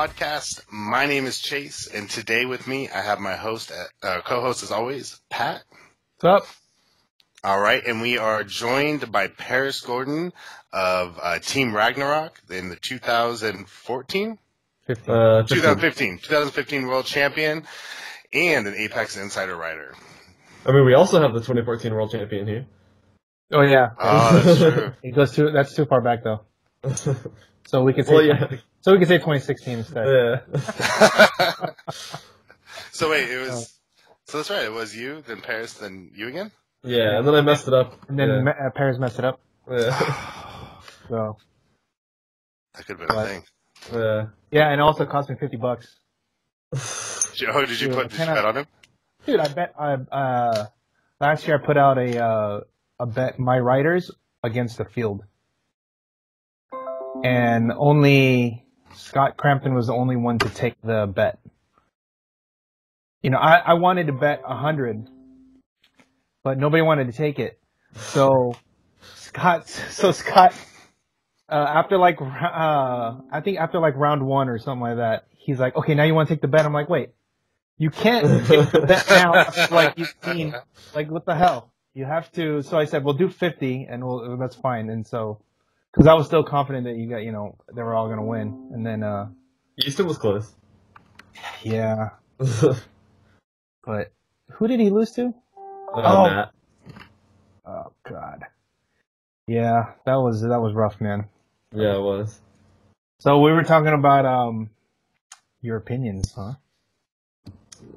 Podcast. My name is Chase, and today with me I have my co-host as always, Pat. What's up? All right, and we are joined by Paris Gordon of Team Ragnarok in the 2015 World Champion and an Apex Insider Writer. I mean, we also have the 2014 World Champion here. Oh yeah. Oh, that's true. It goes too. That's too far back though. So we can say. So we can say 2016 instead. Yeah. So wait, it was. So that's right. It was you, then Paris, then you again. Yeah, and then I messed it up. And then Paris messed it up. Yeah. So. That could have been a thing. Yeah. Yeah, and it also cost me $50. Joe, did you bet on him? Dude, I bet. Last year I put out a bet my riders against the field, and only Scott Crampton was the only one to take the bet. You know, I wanted to bet 100, but nobody wanted to take it. So Scott, after I think after round one or something like that, he's like, okay, now you want to take the bet? I'm like, wait, you can't take the bet now. Like you've seen, like what the hell? You have to. So I said, we'll do 50, and that's fine. And so, because I was still confident that they were all gonna win, and then Houston was close. Yeah. But who did he lose to? Matt. Oh God. Yeah, that was rough, man. Yeah, it was. So we were talking about your opinions, huh?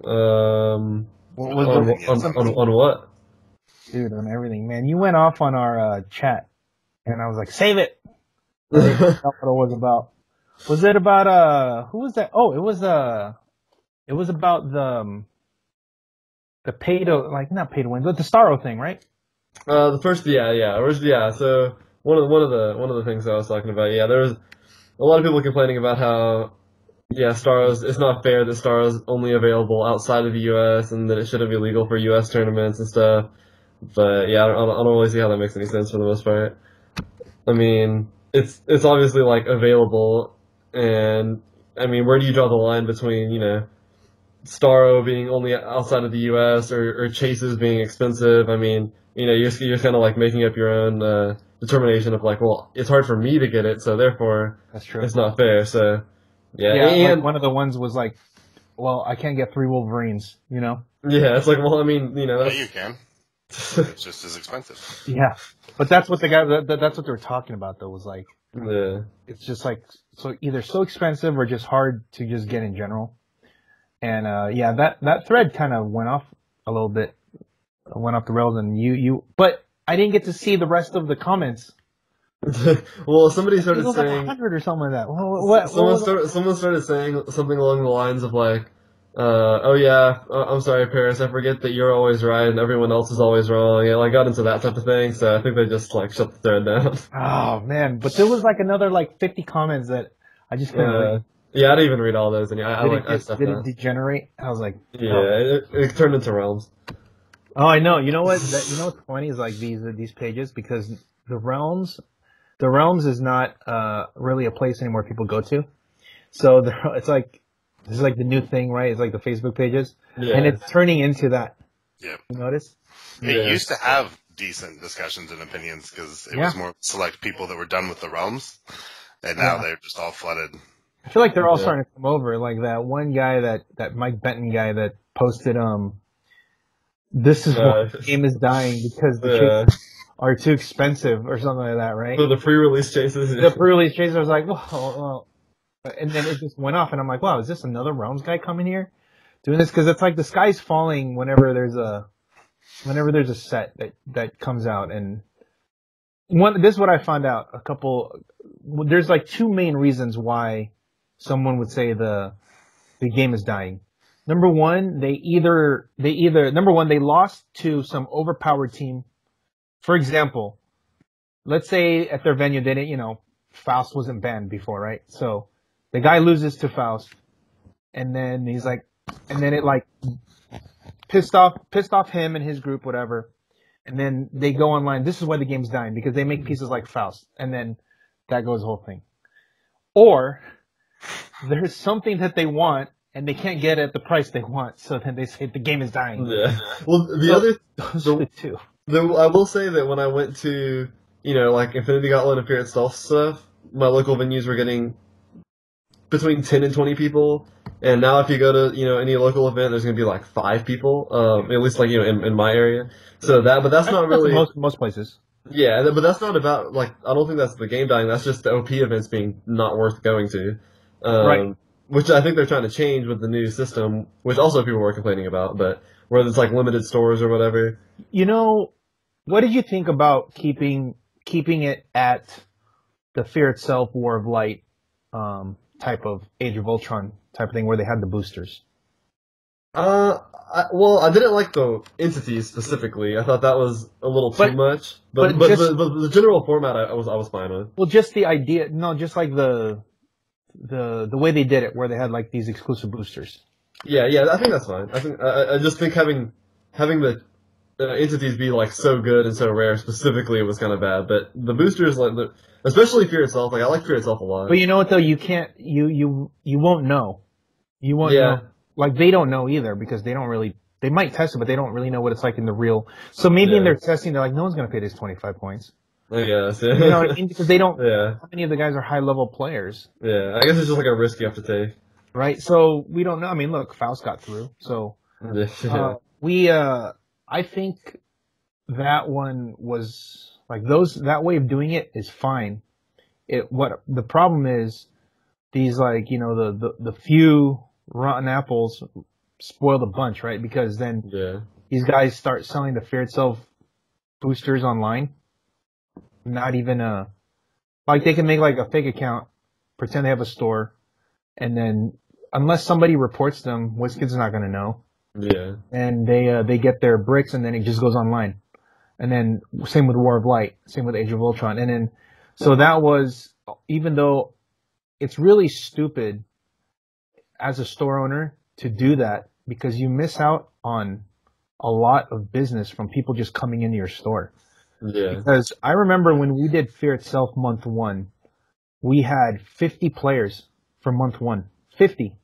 On what? Dude, on everything, man. You went off on our chat, and I was like, save it. I didn't know what it was about. Was it about who was that? Oh, it was about the pay to, like, not pay to win, but the Starro thing, right? The first, yeah. So one of the things I was talking about, yeah, there was a lot of people complaining about how, Starros, it's not fair that Starros only available outside of the U.S. and that it shouldn't be legal for U.S. tournaments and stuff. But yeah, I don't really see how that makes any sense for the most part. I mean, it's obviously like available, and I mean, where do you draw the line between Starro being only outside of the U.S. or Chases being expensive? I mean, you're kind of like making up your own determination of like, well, it's hard for me to get it, so therefore that's true. It's not fair. So yeah, and like one of the ones was like, well, I can't get 3 Wolverines, Yeah, it's like, well, I mean, that's... Yeah, you can. It's just as expensive. Yeah, but that's what that's what they were talking about though. Was like, it's just like either so expensive or just hard to just get in general. And that thread kind of went off a little bit, went off the rails, and but I didn't get to see the rest of the comments. Well, somebody started saying like 100 or something like that. Someone started saying something along the lines of like, I'm sorry, Paris, I forget that you're always right and everyone else is always wrong. And I got into that type of thing, so I think they just like shut the thread down. Oh man, but there was like another like 50 comments that I just couldn't read. Yeah, I didn't even read all those, and did it degenerate? I was like, it turned into realms. Oh, I know. You know what? What's funny is like these pages, because the realms is not really a place anymore people go to. So it's like the new thing, right? It's like the Facebook pages, and it's turning into that. Yeah. You notice? It used to have decent discussions and opinions because it was more select people that were done with the realms, and now they're just all flooded. I feel like they're all starting to come over. Like that one guy, that Mike Benton guy that posted, this is why the game is dying because the chases are too expensive or something like that, right? So the pre-release chases. The pre-release chases, I was like, well, and then it just went off, and I'm like, wow, is this another Realms guy coming here doing this? Because it's like the sky's falling whenever there's a set that comes out, and this is what I found out. There's like 2 main reasons why someone would say the game is dying. Number one, they lost to some overpowered team. For example, let's say at their venue they didn't, Faust wasn't banned before, right? So the guy loses to Faust, and then he's like, and then it like pissed off him and his group, whatever. And then they go online. This is why the game's dying, because they make pieces like Faust, and then that goes the whole thing. Or there's something that they want and they can't get it at the price they want, so then they say the game is dying. Yeah. Well, Those are the two. I will say that when I went to, like Infinity Gauntlet and Fear Itself stuff, my local venues were getting between 10 and 20 people. And now if you go to, any local event, there's going to be like 5 people, at least like, in my area. So but that's not really... Most places. Yeah, but that's not about, like, I don't think that's the game dying, that's just the OP events being not worth going to. Right. Which I think they're trying to change with the new system, which also people were complaining about, but where it's like limited stores or whatever. What did you think about keeping it at the Fear Itself, War of Light type of Age of Ultron type of thing where they had the boosters? I didn't like the entities specifically. I thought that was a little too much. But the general format I was fine with. Well, just the idea, no, just like the way they did it, where they had like these exclusive boosters. Yeah, I think that's fine. I just think having the entities be like so good and so rare specifically was kind of bad. But the boosters, like especially Fear Itself, like I like Fear Itself a lot. But you know what though, you won't know. You won't know. Like they don't know either because they might test it, but they don't really know what it's like in the real. So maybe in their testing, they're like, no one's going to pay this 25 points. I guess, yeah. You know what I mean? Because they don't, how many of the guys are high level players. Yeah, I guess it's just like a risk you have to take. Right, so we don't know. I mean, look, Faust got through, so I think that one was like that way of doing it is fine. What the problem is, these like the few rotten apples spoil the bunch, right? Because then these guys start selling the Fear Itself boosters online. Not even like they can make like a fake account, pretend they have a store, and then unless somebody reports them, WizKids not gonna know. Yeah. And they get their bricks and then it just goes online. And then same with War of Light, same with Age of Ultron. And then so that was, even though it's really stupid as a store owner to do that, because you miss out on a lot of business from people just coming into your store. Yeah. Because I remember when we did Fear Itself month 1, we had 50 players for month 1. 50.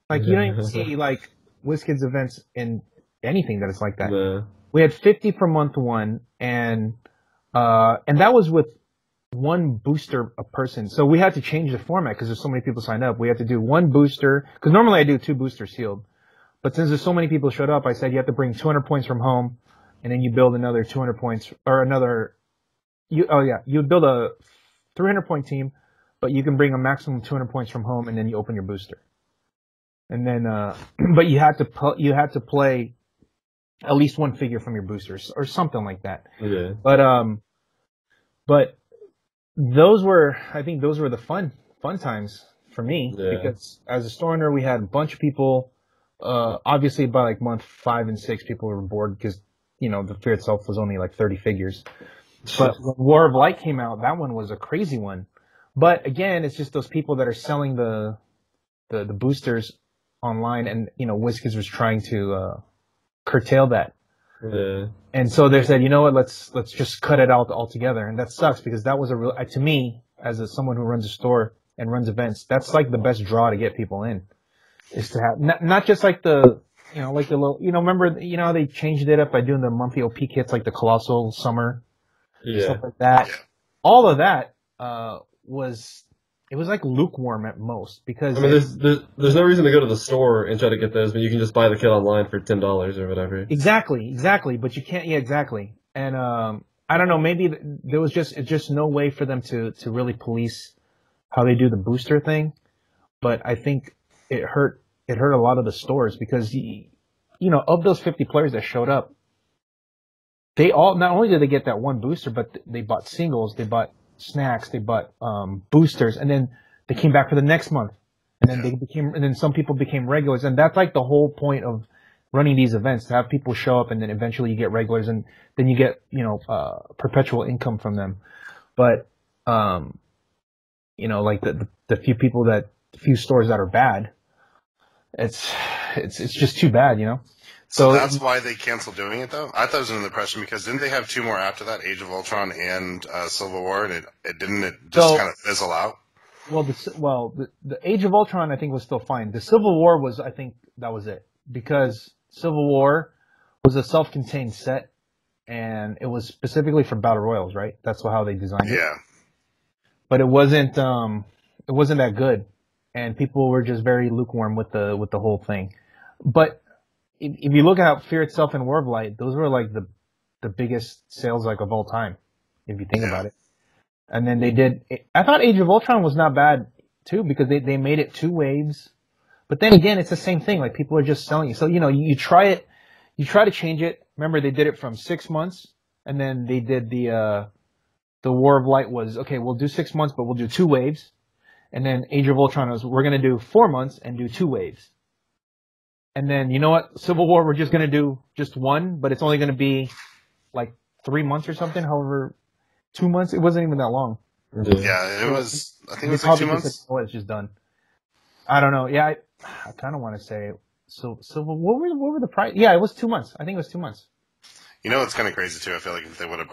Like you don't even see like WizKids events in anything that is like that. Yeah. We had 50 for month 1, and that was with one booster a person. So we had to change the format because there's so many people signed up. We had to do one booster, because normally I do 2 boosters sealed. But since there's so many people showed up, I said you have to bring 200 points from home, and then you build another 200 points, or another, you build a 300 point team, but you can bring a maximum 200 points from home, and then you open your booster. And then, but you had to play at least one figure from your boosters or something like that. Yeah. But I think those were the fun times for me, because as a store owner, we had a bunch of people. Obviously by like month 5 and 6, people were bored because, the Fear Itself was only like 30 figures. But when War of Light came out, that one was a crazy one. But again, it's just those people that are selling the boosters online, and WizKids was trying to curtail that. Yeah. And so they said, you know what, let's just cut it out altogether. And that sucks, because that was a real, to me, as someone who runs a store and runs events, that's like the best draw to get people in, is to have not just like the like the little, remember how they changed it up by doing the monthly OP kits, like the Colossal Summer, stuff like that. All of that was like lukewarm at most, because I mean, there's no reason to go to the store and try to get those, but you can just buy the kit online for $10 or whatever. Exactly, but you can't. Yeah, exactly. And I don't know, maybe there was just no way for them to really police how they do the booster thing. But I think it hurt a lot of the stores, because of those 50 players that showed up, they all, not only did they get that one booster, but they bought singles, they bought snacks, they bought boosters, and then they came back for the next month, and then some people became regulars. And that's like the whole point of running these events, to have people show up, and then eventually you get regulars, and then you get perpetual income from them. But like the few stores that are bad, it's just too bad, So that's why they canceled doing it, though? I thought it was an impression, because didn't they have 2 more after that, Age of Ultron and Civil War, and it didn't just kind of fizzle out? The Age of Ultron I think was still fine. The Civil War was, I think that was it, because Civil War was a self-contained set, and it was specifically for battle royals, right? That's how they designed it. Yeah. But it wasn't that good, and people were just very lukewarm with the whole thing. But if you look at Fear Itself and War of Light, those were like the biggest sales like of all time, if you think about it. And then they did. I thought Age of Ultron was not bad too, because they made it 2 waves. But then again, it's the same thing. Like, people are just selling you. So you try it, you try to change it. Remember, they did it from 6 months, and then they did the War of Light was, okay, we'll do 6 months, but we'll do 2 waves. And then Age of Ultron was, we're gonna do 4 months and do 2 waves. And then, you know what? Civil War, we're just gonna do just 1, but it's only gonna be like 3 months or something. However, 2 months. It wasn't even that long. Yeah, it was. I think it was like 2 months. Oh, it's just done. I don't know. Yeah, I kind of want to say. So what were the price? Yeah, it was 2 months. I think it was 2 months. You know, it's kind of crazy too. I feel like if they would have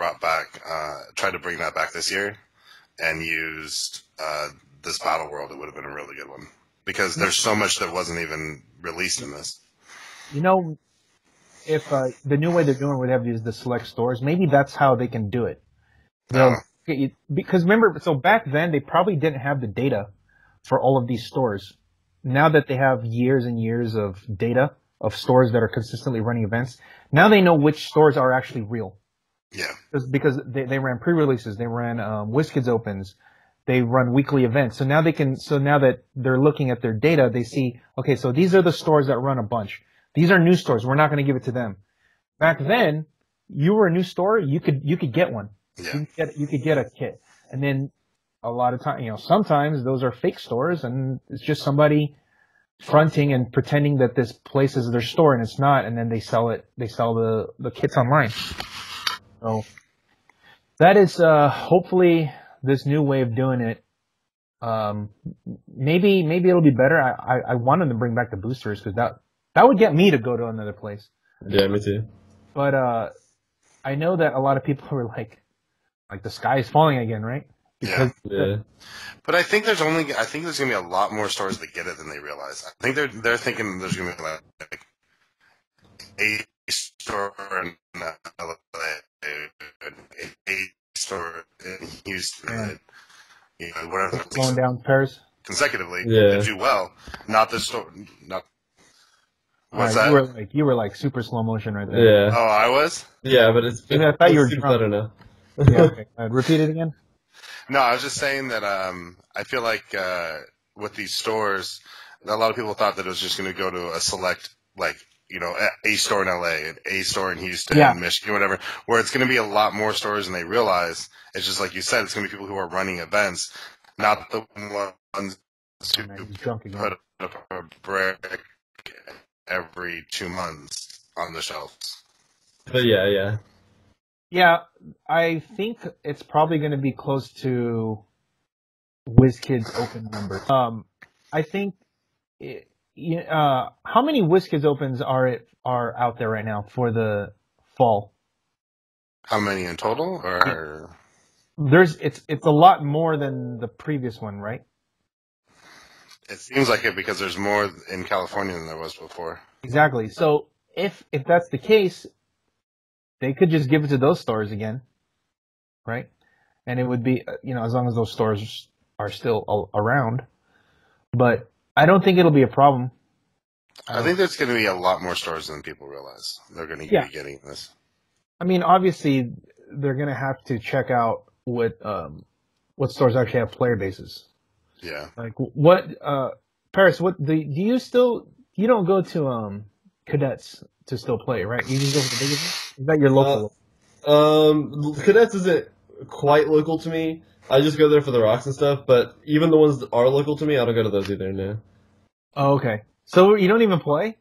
tried to bring that back this year, and used this battle world, it would have been a really good one, because there's so much that wasn't even released in this. You know, if the new way they're doing where they have these the select stores, maybe that's how they can do it. Because remember, so back then they probably didn't have the data for all of these stores. Now that they have years and years of data of stores that are consistently running events, now they know which stores are actually real. Yeah. Because they ran pre-releases, they ran WizKids Opens, they run weekly events. So now that they're looking at their data, they see, okay, so these are the stores that run a bunch. These are new stores. We're not going to give it to them. Back then, you were a new store, you could get one. Yeah. You could get a kit. And then a lot of times, sometimes those are fake stores, and it's just somebody fronting and pretending that this place is their store, and it's not, and then they sell the kits online. So that is hopefully this new way of doing it. Maybe it'll be better. I want them to bring back the boosters, because that would get me to go to another place. Yeah, me too. But I know that a lot of people were like the sky is falling again, right? Because yeah. But I think there's gonna be a lot more stores that get it than they realize. I think they're thinking there's gonna be like a store in LA, a store in Houston, whatever. Going down pairs Consecutively, to do well. Not the store. Not. What's that? You were like super slow motion right there. Yeah. Oh, I was. Yeah, but it's. I thought you were drunk. I don't know. Yeah, okay. Repeat it again. No, I was just saying that I feel like with these stores, a lot of people thought that it was just going to go to a select, a store in LA, and a store in Houston, Michigan, whatever, where it's going to be a lot more stores than they realize. It's just like you said, it's going to be people who are running events, not the ones who put up a brick every 2 months on the shelves. But yeah. Yeah, I think it's probably going to be close to WizKids Open numbers. I think, how many WizKids Opens are out there right now for the fall? How many in total? Or it's a lot more than the previous one, right? It seems like it, because there's more in California than there was before. Exactly. So if that's the case, they could just give it to those stores again, right? And it would be, as long as those stores are still around. But I don't think it'll be a problem. I think there's going to be a lot more stores than people realize. They're going to be getting this. I mean, obviously, they're going to have to check out what stores actually have player bases. Yeah. Like Paris? You don't go to Cadets to still play, right? You just go for the biggest one? Is that your local? Cadets isn't quite local to me. I just go there for the rocks and stuff, but even the ones that are local to me, I don't go to those either, no. Oh, okay. So you don't even play?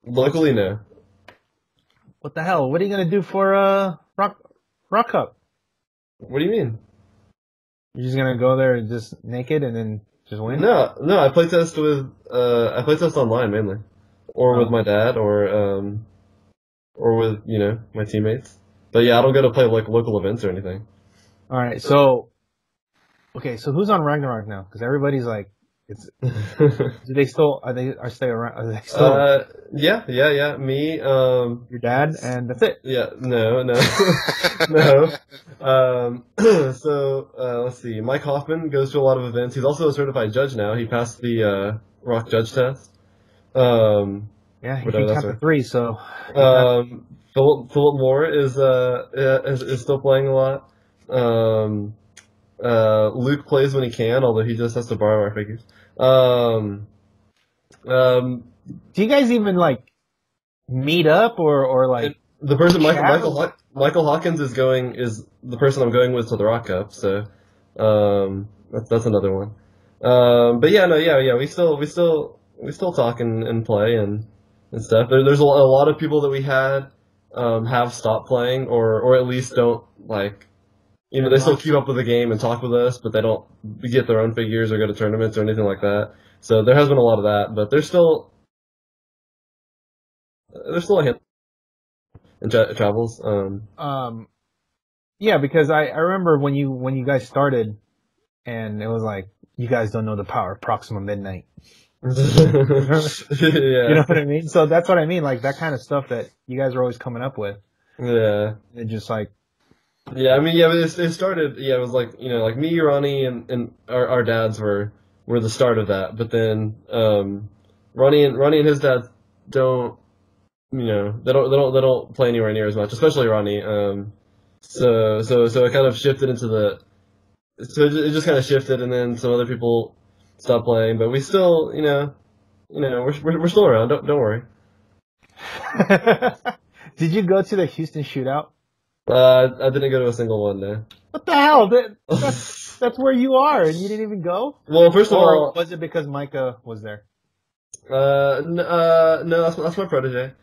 Locally, no. What the hell? What are you going to do for Rock Cup? What do you mean? You're just going to go there just naked and then just win? No, I play test online mainly. Or with my dad, or with, my teammates. But yeah, I don't go to play like local events or anything. Alright, so Okay, so who's on Ragnarok now? Because everybody's like, do they still are they stay around? Are they still? Yeah. Me, Your dad, and that's it. yeah, no. So let's see. Mike Hoffman goes to a lot of events. He's also a certified judge now. He passed the rock judge test. Yeah, he Whatever can that's count to 3, so. Philip Moore is still playing a lot. Luke plays when he can, although he just has to borrow our figures. Do you guys even like meet up or like the person chat? Michael Hawkins is the person I'm going with to the Rock Cup, so that's another one. But yeah, we still talk and play and stuff. There's a lot of people that we had have stopped playing or at least don't like. You know, they still keep up with the game and talk with us, but they don't get their own figures or go to tournaments or anything like that. So there has been a lot of that, but there's still a handful in travels. Yeah, because I remember when you guys started, and it was like, you guys don't know the power of Proxima Midnight. Yeah. You know what I mean? So that's what I mean, like that kind of stuff that you guys are always coming up with. Yeah. It just like. Yeah, I mean, yeah, but it started, it was like, like me, Ronnie, and our dads were the start of that, but then, Ronnie and his dad don't, they don't play anywhere near as much, especially Ronnie, so it kind of shifted so it just kind of shifted, and then some other people stopped playing, but we still, we're still around, don't worry. Did you go to the Houston shootout? I didn't go to a single one there. What the hell? That's where you are, and you didn't even go? Well, first of all, was it because Micah was there? No, that's my protege.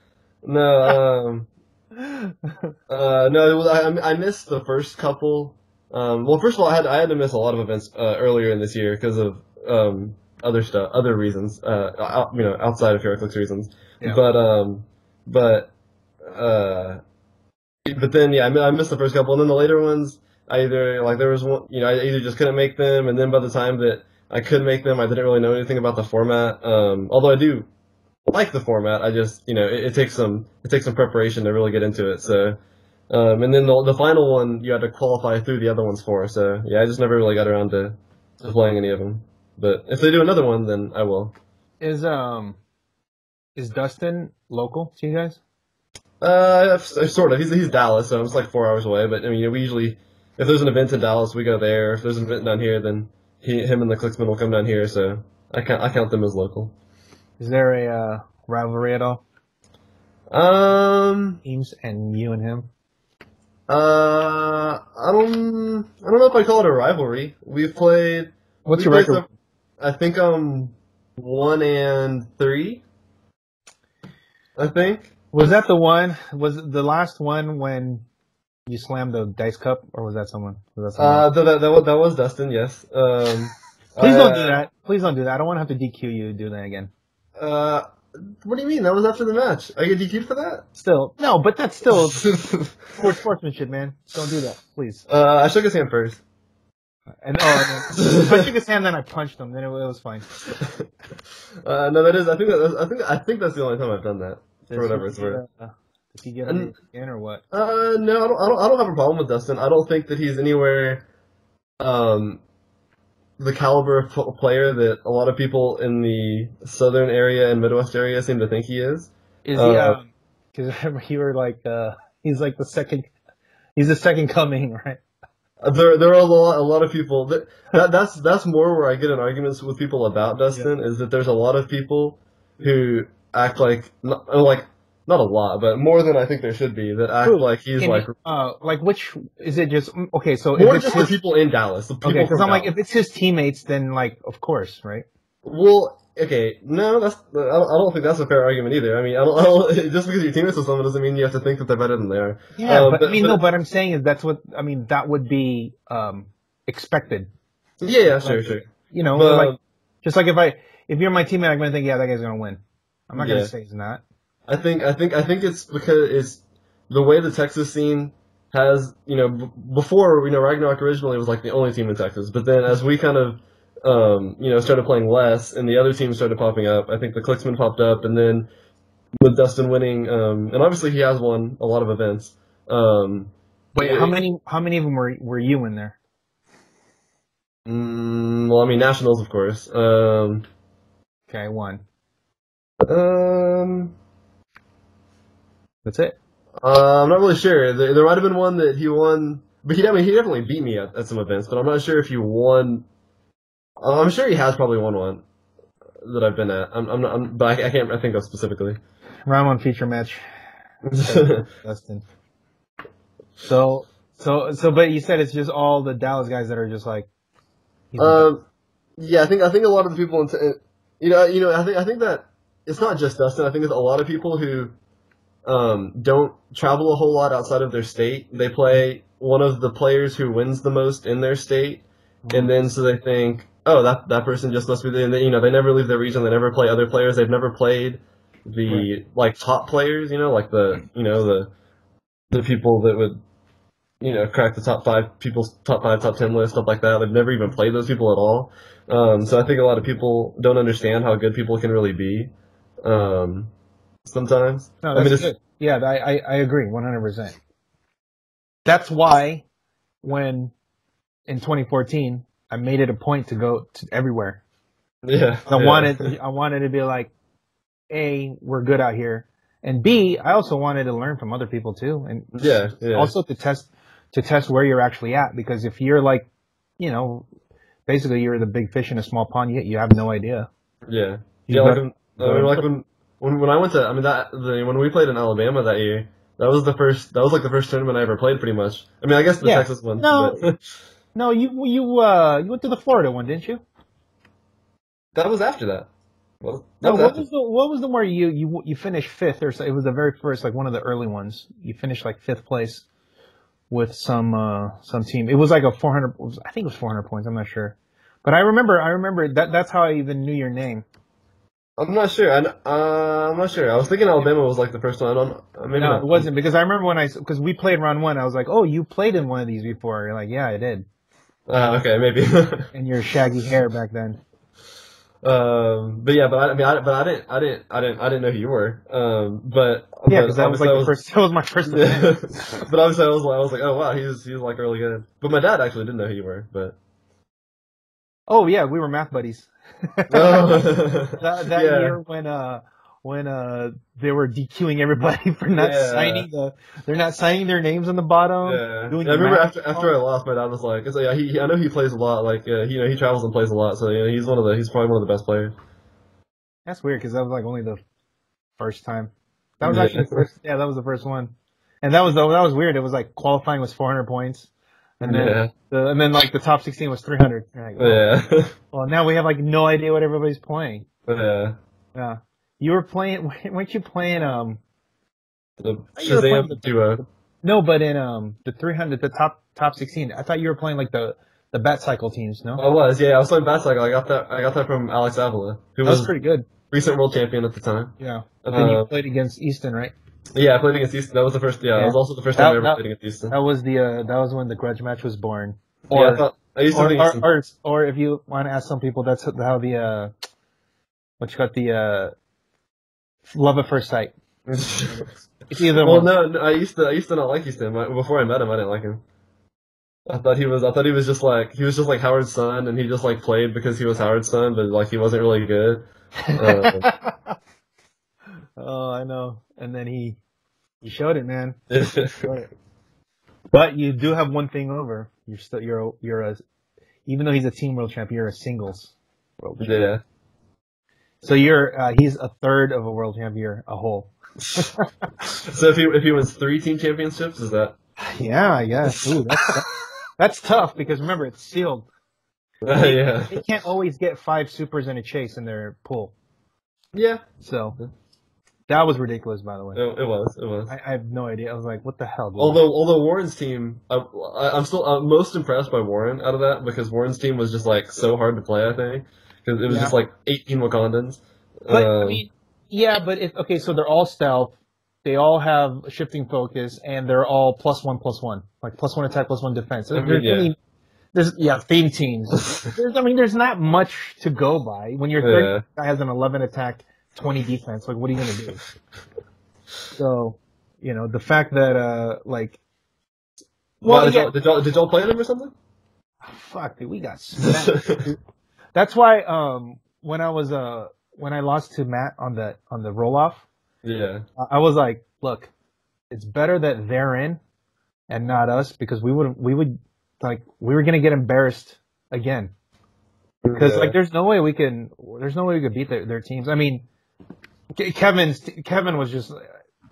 No, no, I missed the first couple. Well, first of all, I had to miss a lot of events earlier in this year because of other reasons, outside of HeroClix reasons. Yeah. But then, yeah, I missed the first couple, and then the later ones, there was one, I either just couldn't make them, and then by the time that I could make them, I didn't really know anything about the format. Although I do like the format, I just, it takes some preparation to really get into it. So, and then the final one, you had to qualify through the other ones for. So, yeah, I just never really got around to playing any of them. But if they do another one, then I will. Is Dustin local to you guys? Sort of. He's Dallas, so it's like 4 hours away. But I mean, we usually, if there's an event in Dallas, we go there. If there's an event down here, then him and the Clicksman will come down here. So I count them as local. Is there a rivalry at all? Teams and you and him. I don't know if I call it a rivalry. We've played. What's your record? I think 1-3. I think. Was that the one? Was it the last one when you slammed the dice cup, or was that someone? That was Dustin. Yes. Please don't do that. Please don't do that. I don't want to have to DQ you doing that again. What do you mean? That was after the match. I get DQ'd for that? Still, no, but that's still sportsmanship, man. Don't do that, please. I shook his hand first. And I shook his hand, then I punched him. Then it was fine. No, that is. I think that's the only time I've done that. For whatever it's worth. Did he get him again or what? No, I don't have a problem with Dustin. I don't think that he's anywhere, the caliber of player that a lot of people in the southern area and Midwest area seem to think he is. Is he? Because remember you were like, he's like he's the second coming, right? There are a lot of people that's more where I get in arguments with people about Dustin, is that there's a lot of people who act like not a lot, but more than I think there should be, that act like he's like which is it? Just okay, so more if it's just the people in Dallas. The people because I'm like, if it's his teammates, then like of course, right? Well, okay, no, I don't think that's a fair argument either. I mean, I don't just because your teammates with someone doesn't mean you have to think that they're better than they are. Yeah, but I'm saying is that would be expected. Yeah, sure. You know, like just like if you're my teammate, I'm gonna think, yeah, that guy's gonna win. I'm not gonna say he's not. I think it's because it's the way the Texas scene has, before, Ragnarok originally was like the only team in Texas, but then as we kind of, started playing less and the other teams started popping up, I think the Clicksman popped up, and then with Dustin winning, and obviously he has won a lot of events. Wait, how many of them were you in there? Well, I mean, Nationals, of course. Okay, one. That's it. I'm not really sure. There might have been one that he won, but he definitely beat me at some events. But I'm not sure if he won. I'm sure he has probably won one that I've been at. But I can't think of specifically. Round 1 feature match. Dustin. So, but you said it's just all the Dallas guys that are just like. Yeah, I think a lot of the people, I think that it's not just Dustin. I think it's a lot of people who don't travel a whole lot outside of their state. They play one of the players who wins the most in their state, and then so they think, oh, that person just must be there. And they never leave their region. They never play other players. They've never played the like top players. Like the people that would crack the top 10 list, stuff like that. They've never even played those people at all. So I think a lot of people don't understand how good people can really be. Sometimes. No, that's good. Yeah, I agree 100%. That's why when in 2014 I made it a point to go to everywhere. Yeah. I wanted to be like, A, we're good out here, and B, I also wanted to learn from other people too, and also to test where you're actually at, because if you're like, basically you're the big fish in a small pond, you have no idea. Yeah. When I went to, when we played in Alabama that year, that was like the first tournament I ever played, pretty much. I mean, I guess the Texas one. No, you went to the Florida one, didn't you? That was after that. What was the where you finished 5th, or so? It was the very first, like one of the early ones. You finished like 5th place with some team. It was like a 400. I think it was 400 points. I'm not sure, but I remember that's how I even knew your name. I'm not sure. I'm not sure. I was thinking Alabama was like the first one. No, it wasn't, because I remember because we played round 1. I was like, oh, you played in one of these before. You're like, yeah, I did. Okay, maybe. And your shaggy hair back then. But yeah, I didn't know who you were. Because that was like that was my first event. But obviously I was like, oh wow, he's like really good. But my dad actually didn't know who you were. But oh yeah, we were math buddies. that year when they were DQing everybody for not signing they're not signing their names on the bottom. Yeah. I remember after I lost, my dad was like, I know he plays a lot. Like he travels and plays a lot. So he's probably one of the best players. That's weird, because that was like only the first time. That was actually the first. Yeah, that was the first one, and that was weird. It was like qualifying was 400 points. And then like the top 16 was 300. Like, oh. Well, now we have like no idea what everybody's playing. Yeah. You were playing. Weren't you playing the Shazam duo? No, but in the 300, the top 16. I thought you were playing like the Bat Cycle teams. No. I was. Yeah, I was playing Bat Cycle. I got that from Alex Avila, who was pretty good. Recent world champion at the time. Yeah. But then you played against Easton, right? Yeah, I played against Easton. That was the first. Yeah, that was also the first time I ever played against Easton. That was when the grudge match was born. I used to think Easton. Or if you want to ask some people, that's how the love at first sight. It's either one. No, I used to not like Easton. Before I met him, I didn't like him. I thought he was just like Howard's son, and he just like played because he was Howard's son, but like he wasn't really good. Oh, I know. And then he showed it, man. But you do have one thing over. Even though he's a team world champ, you're a singles world champ. Yeah. So he's a third of a world champ. You're a whole. So if he wins 3 team championships, is that? Yeah, I guess. Ooh, that's tough, because remember, it's sealed. Yeah. They can't always get 5 supers and a chase in their pool. Yeah. So that was ridiculous, by the way. It was. I have no idea. I was like, what the hell? Dude? Although Warren's team, I'm still most impressed by Warren out of that, because Warren's team was just like so hard to play. I think because it was just like 18 Wakandans. But I mean, yeah, but so they're all stealth, They all have a shifting focus, and they're all +1/+1, like +1 attack, +1 defense. So there's theme teams. There's not much to go by when your third guy has an 11 attack, 20 defense. Like, what are you gonna do? So, the fact that did y'all play them or something? Fuck, dude, we got smacked. That's why when I lost to Matt on the roll off, I was like, look, it's better that they're in and not us, because we were gonna get embarrassed again, because there's no way we could beat their teams. I mean, Kevin was just,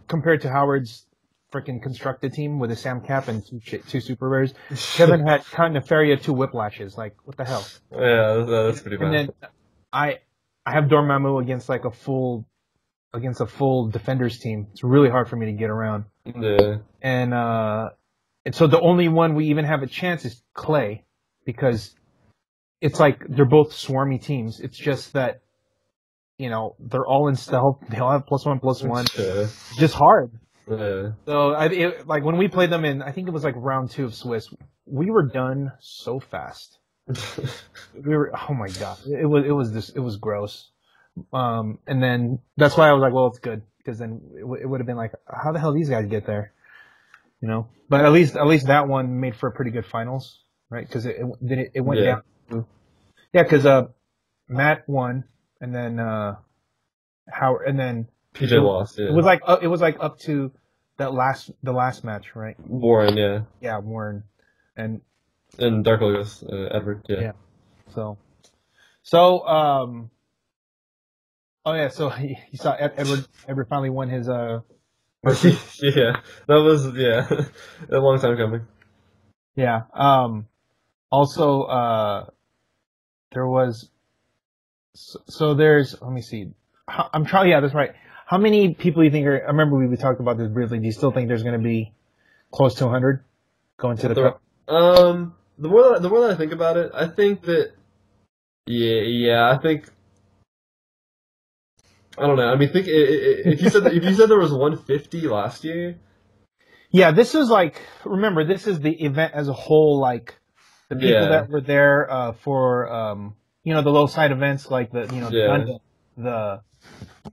compared to Howard's freaking constructed team with a Sam Cap and two super rares, Kevin had kind of Feria 2 whiplashes. Like, what the hell? Yeah, that's pretty bad. And then I have Dormammu against a full defenders team. It's really hard for me to get around. Yeah. And so the only one we even have a chance is Clay, because it's like they're both swarmy teams. It's just that, they're all in stealth. They all have +1/+1. It's just hard. Yeah. So when we played them in, I think it was like round 2 of Swiss, we were done so fast. Oh my god, it was gross. And then that's why I was like, well, it's good, because then it would have been like, how the hell these guys get there, But at least that one made for a pretty good finals, right? Because it went down. Yeah, because Matt won, and then Howard, and then PJ lost. Yeah. It was like up to the last match, right? Warren, yeah. Yeah, Warren, and Dark Logos, Edward, yeah. So so you saw Edward finally won his Yeah, that was a long time coming. Yeah. Also, there was. So there's. Let me see. I'm trying. Yeah, that's right. How many people do you think are? I remember we talked about this briefly. Do you still think there's going to be close to 100 going to the cup? The more that I think about it, I think that. I think. I don't know. I mean, if you said there was 150 last year. Yeah, this is remember, this is the event as a whole. Like the people that were there for the little side events, like the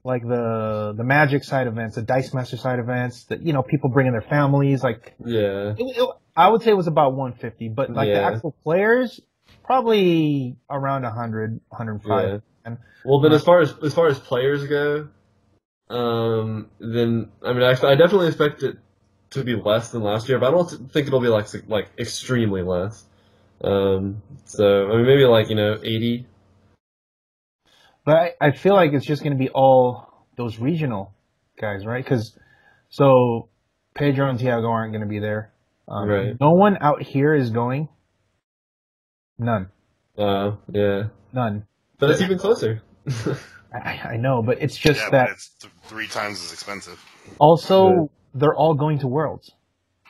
the Magic side events, the Dice Master side events, that people bringing their families. Like I would say it was about 150, but the actual players probably around 100, 105. Yeah. Well, then as far as players go, then I mean, I definitely expect it to be less than last year, but I don't think it'll be like extremely less. So I mean, maybe 80. But I feel like it's just going to be all those regional guys, right? Because so Pedro and Tiago aren't going to be there. Right. No one out here is going. None. Yeah. None. But it's even closer. I know, but it's just that but it's 3 times as expensive. Also, they're all going to Worlds.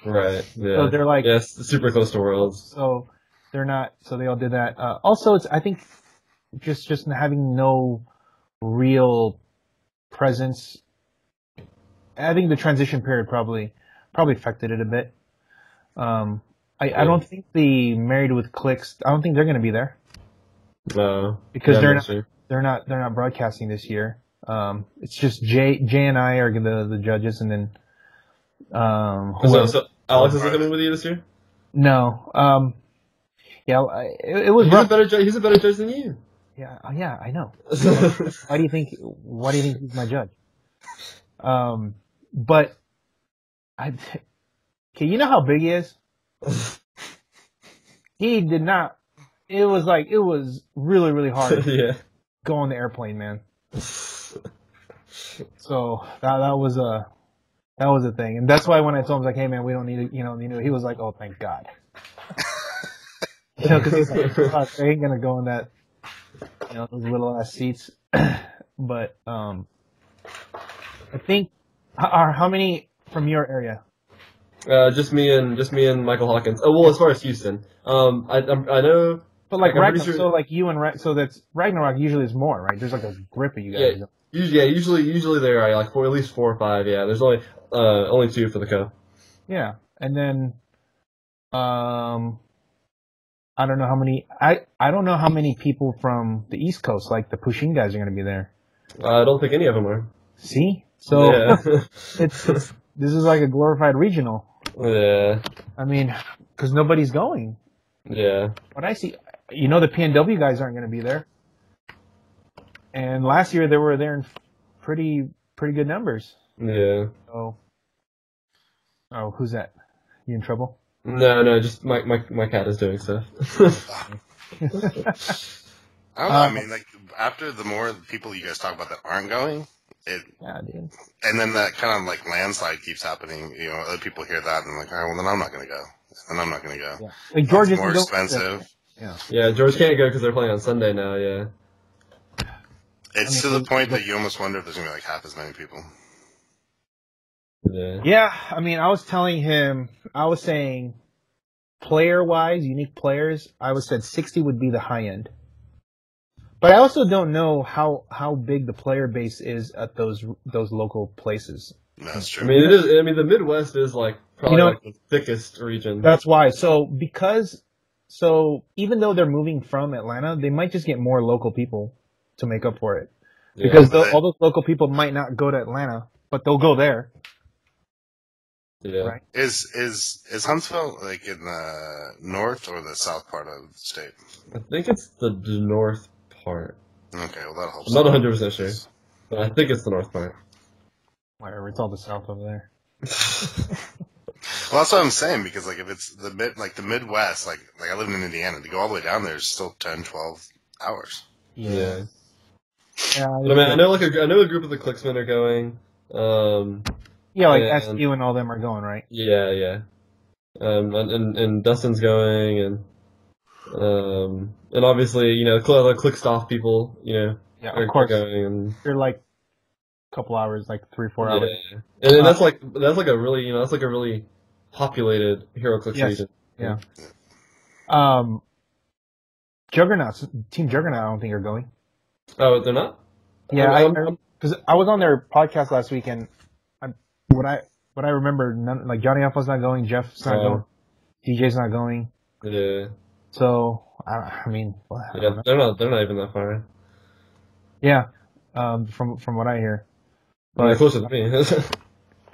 Right. Yeah. So they're like super close to Worlds. So they're not. So they all did that. Also, I think just having no real presence. I think the transition period probably affected it a bit. I don't think the Married with Clicks. I don't think they're going to be there. No, because they're not broadcasting this year. It's just Jay and I are the judges, and then so Alex isn't coming with you this year? No. It was. He's a better judge than you. Yeah, I know. Why do you think he's my judge? But okay, you know how big he is? He did not. It was really, really hard. Go on the airplane, man. So that was a thing, and that's why when I told him, like, hey man, we don't need it, he was like, oh, thank God. Because he's like, oh, they ain't gonna go in that, those little ass seats. But I think how many from your area? Just me and Michael Hawkins. Oh well, as far as Houston, I know. But Ragnarok, so you and so that's Ragnarok usually is more, right? There's like a grip of you guys. Usually there are like at least 4 or 5. Yeah, there's only 2 for the Cup. Yeah, and then I don't know how many. I don't know how many people from the East Coast, like the Pushing guys, are going to be there. I don't think any of them are. See, so Yeah. it's this is like a glorified regional. Yeah. I mean, because nobody's going. Yeah. What I see, the PNW guys aren't going to be there. And last year they were there in pretty good numbers. Yeah. Oh, who's that? You in trouble? No, just my cat is doing stuff. I don't know. I mean, like, after the more people you guys talk about that aren't going, yeah, dude. And then that kind of like landslide keeps happening. Other people hear that and they're like, all right, well then I'm not gonna go, and I'm not gonna go. Yeah. Like George is more expensive. Yeah. Yeah, George can't go because they're playing on Sunday now. Yeah. It's to the point that you almost wonder if there's gonna be like half as many people. Yeah. Yeah, I mean, I was saying, player-wise, unique players, I said 60 would be the high end. But I also don't know how big the player base is at those local places. That's true. I mean, it is. I mean, the Midwest is like probably like the thickest region. That's why. So even though they're moving from Atlanta, they might just get more local people to make up for it. Yeah. Because all those local people might not go to Atlanta, but they'll go there. Yeah. Right. Is Huntsville like in the north or the south part of the state? I think it's the north part. Okay, well that helps. I'm not 100% sure, but I think it's the north part. Whatever, it's all the south over there. Well, that's what I'm saying, because like if it's the Midwest, like I live in Indiana, to go all the way down there is still 10, 12 hours. Yeah. Yeah. But I mean, I know a group of the Clicksmen are going. Yeah, like SU and all them are going, right? Yeah. And Dustin's going, and obviously, the Clickstop people, Yeah, are of course. going, and They're like a couple hours, like 3-4 hours. yeah. And that's like a really populated HeroClix region. Yeah. Juggernauts, Team Juggernaut, I don't think are going. Oh, they're not? Yeah, because I was on their podcast last week, and what I remember, like Johnny Alpha's not going, Jeff's not going, DJ's not going. Yeah. So I mean, Yeah, they're not even that far. Yeah, from what I hear. But they're closer to me.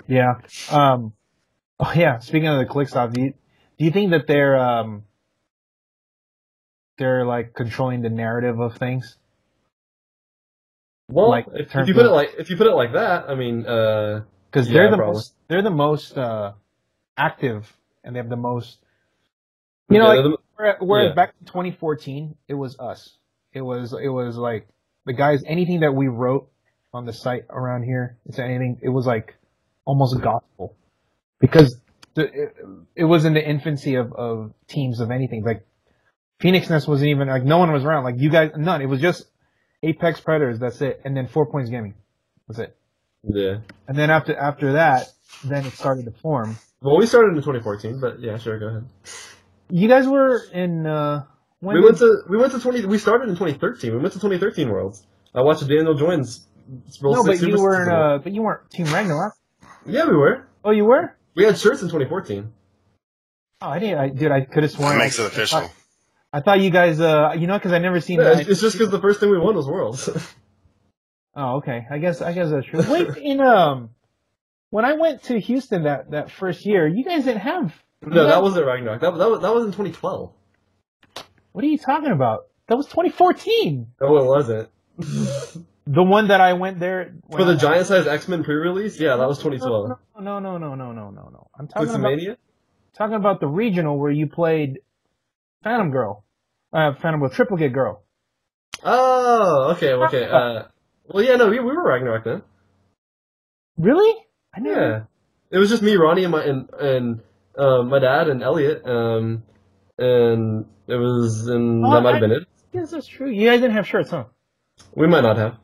Yeah. Oh yeah. Speaking of the Clickstop, do you think that they're like controlling the narrative of things? Well, like, if you put it like that, I mean, because they're the most active, and they have the most. Whereas back in 2014, it was us. It was like the guys. Anything that we wrote on the site around here, it was like almost gospel, because it was in the infancy of teams of anything. Like Phoenix Nest wasn't even, like, no one was around. Like you guys, none. It was just Apex Predators. That's it. And then 4 Points Gaming. That's it. Yeah. And then after that, then it started to form. Well, we started in 2014, but yeah, sure, go ahead. You guys were in. We started in 2013. We went to 2013 Worlds. I watched Daniel Joins. No, but you weren't. But you weren't Team Ragnarok. Yeah, we were. Oh, you were. We had shirts in 2014. Oh, I didn't. I could have sworn. That makes it official. I thought you guys. Because I never seen. Yeah, it's just because the first thing we won was Worlds. Oh, okay. I guess that's true. Wait, when I went to Houston that first year, you guys didn't have. No, that wasn't Ragnarok. That was in 2012. What are you talking about? That was 2014. Oh, it wasn't. The one that I went there for the Giant Size X-Men pre-release. Yeah, that was 2012. No. I'm talking about the regional where you played Phantom Girl, Phantom with Triplicate Girl. Oh, okay. Well, yeah, no, we were Ragnarok then. Really? Yeah. It was just me, Ronnie, and my dad and Elliot, and it was, and that might have been it. Yes, that's true. You guys didn't have shirts, huh? We might not have.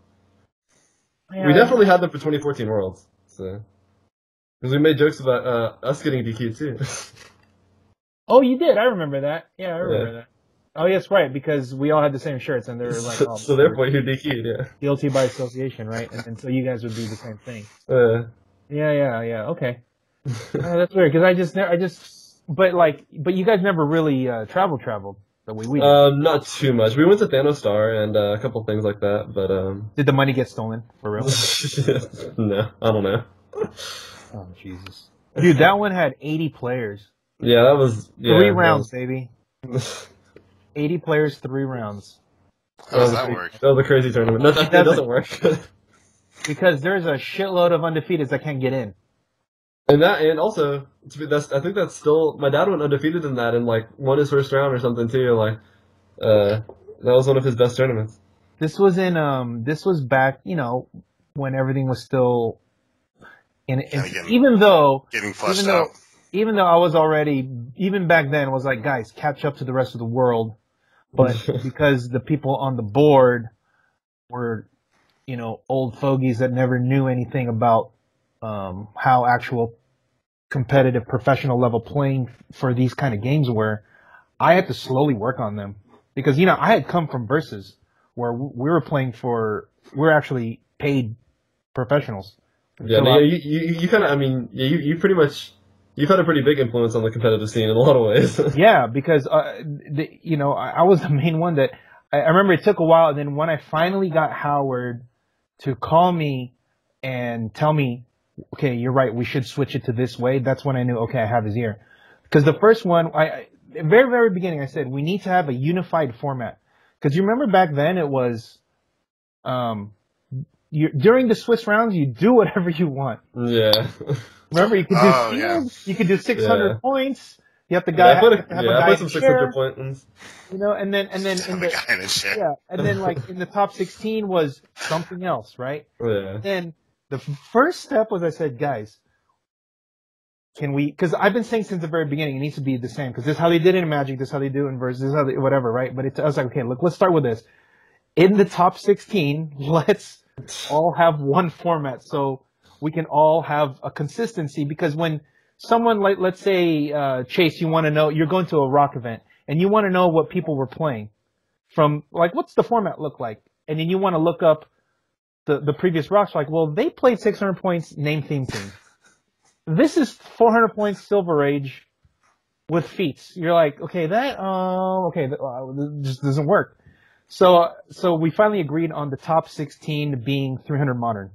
Yeah, we definitely had them for 2014 Worlds, so because we made jokes about us getting DQ'd too. Oh, you did. I remember that. Yeah, I remember that. Oh, yes, right, because we all had the same shirts, and they were like, oh, so therefore you DQ'd, yeah. guilty by association, right? And so you guys would do the same thing. Yeah. Okay. That's weird because but you guys never really traveled the way we did. Not too much. We went to Thanos Star and a couple things like that, but Did the money get stolen for real? No, I don't know. Oh Jesus, dude, that one had 80 players. Yeah, that was 3 rounds, baby. 80 players, 3 rounds. How does that work? That was a crazy tournament. That doesn't work. Because there's a shitload of undefeateds that can't get in. And also, I think that's still, my dad went undefeated in that and like won his first round or something too. Like, that was one of his best tournaments. This was back, when everything was still even though getting flushed out. Even though I was already, even back then, was like, guys, catch up to the rest of the world. But because the people on the board were, old fogies that never knew anything about how actual competitive professional level playing for these kind of games were, I had to slowly work on them. Because, I had come from Versus where we were playing we're actually paid professionals. Yeah, so you kind of, you pretty much, you've had a pretty big influence on the competitive scene in a lot of ways. Yeah, because, I was the main one that, I remember it took a while, and then when I finally got Howard to call me and tell me, okay, you're right, we should switch it to this way, that's when I knew, okay, I have his ear. Because the first one, very, very beginning, I said, we need to have a unified format. Because you remember back then it was, during the Swiss rounds, you do whatever you want. Yeah. Remember, you could do fields, you could do 600 points. You have the guy have a guy put some 600 points. And then in the top 16 was something else, right? Yeah. Then the first step was I said, guys, can we? Because I've been saying since the very beginning it needs to be the same because this is how they did it in Magic, this is how they do it in Versus, this is how they, whatever, right? But I was like, okay, look, let's start with this. In the top 16, let's all have one format so we can all have a consistency because when someone like, let's say, Chase, you want to know, you're going to a rock event and you want to know what people were playing from, like, what's the format look like? And then you want to look up the previous rocks, like, well, they played 600 points name theme team. This is 400 points Silver Age with feats. You're like, okay, this just doesn't work. So we finally agreed on the top 16 being 300 modern.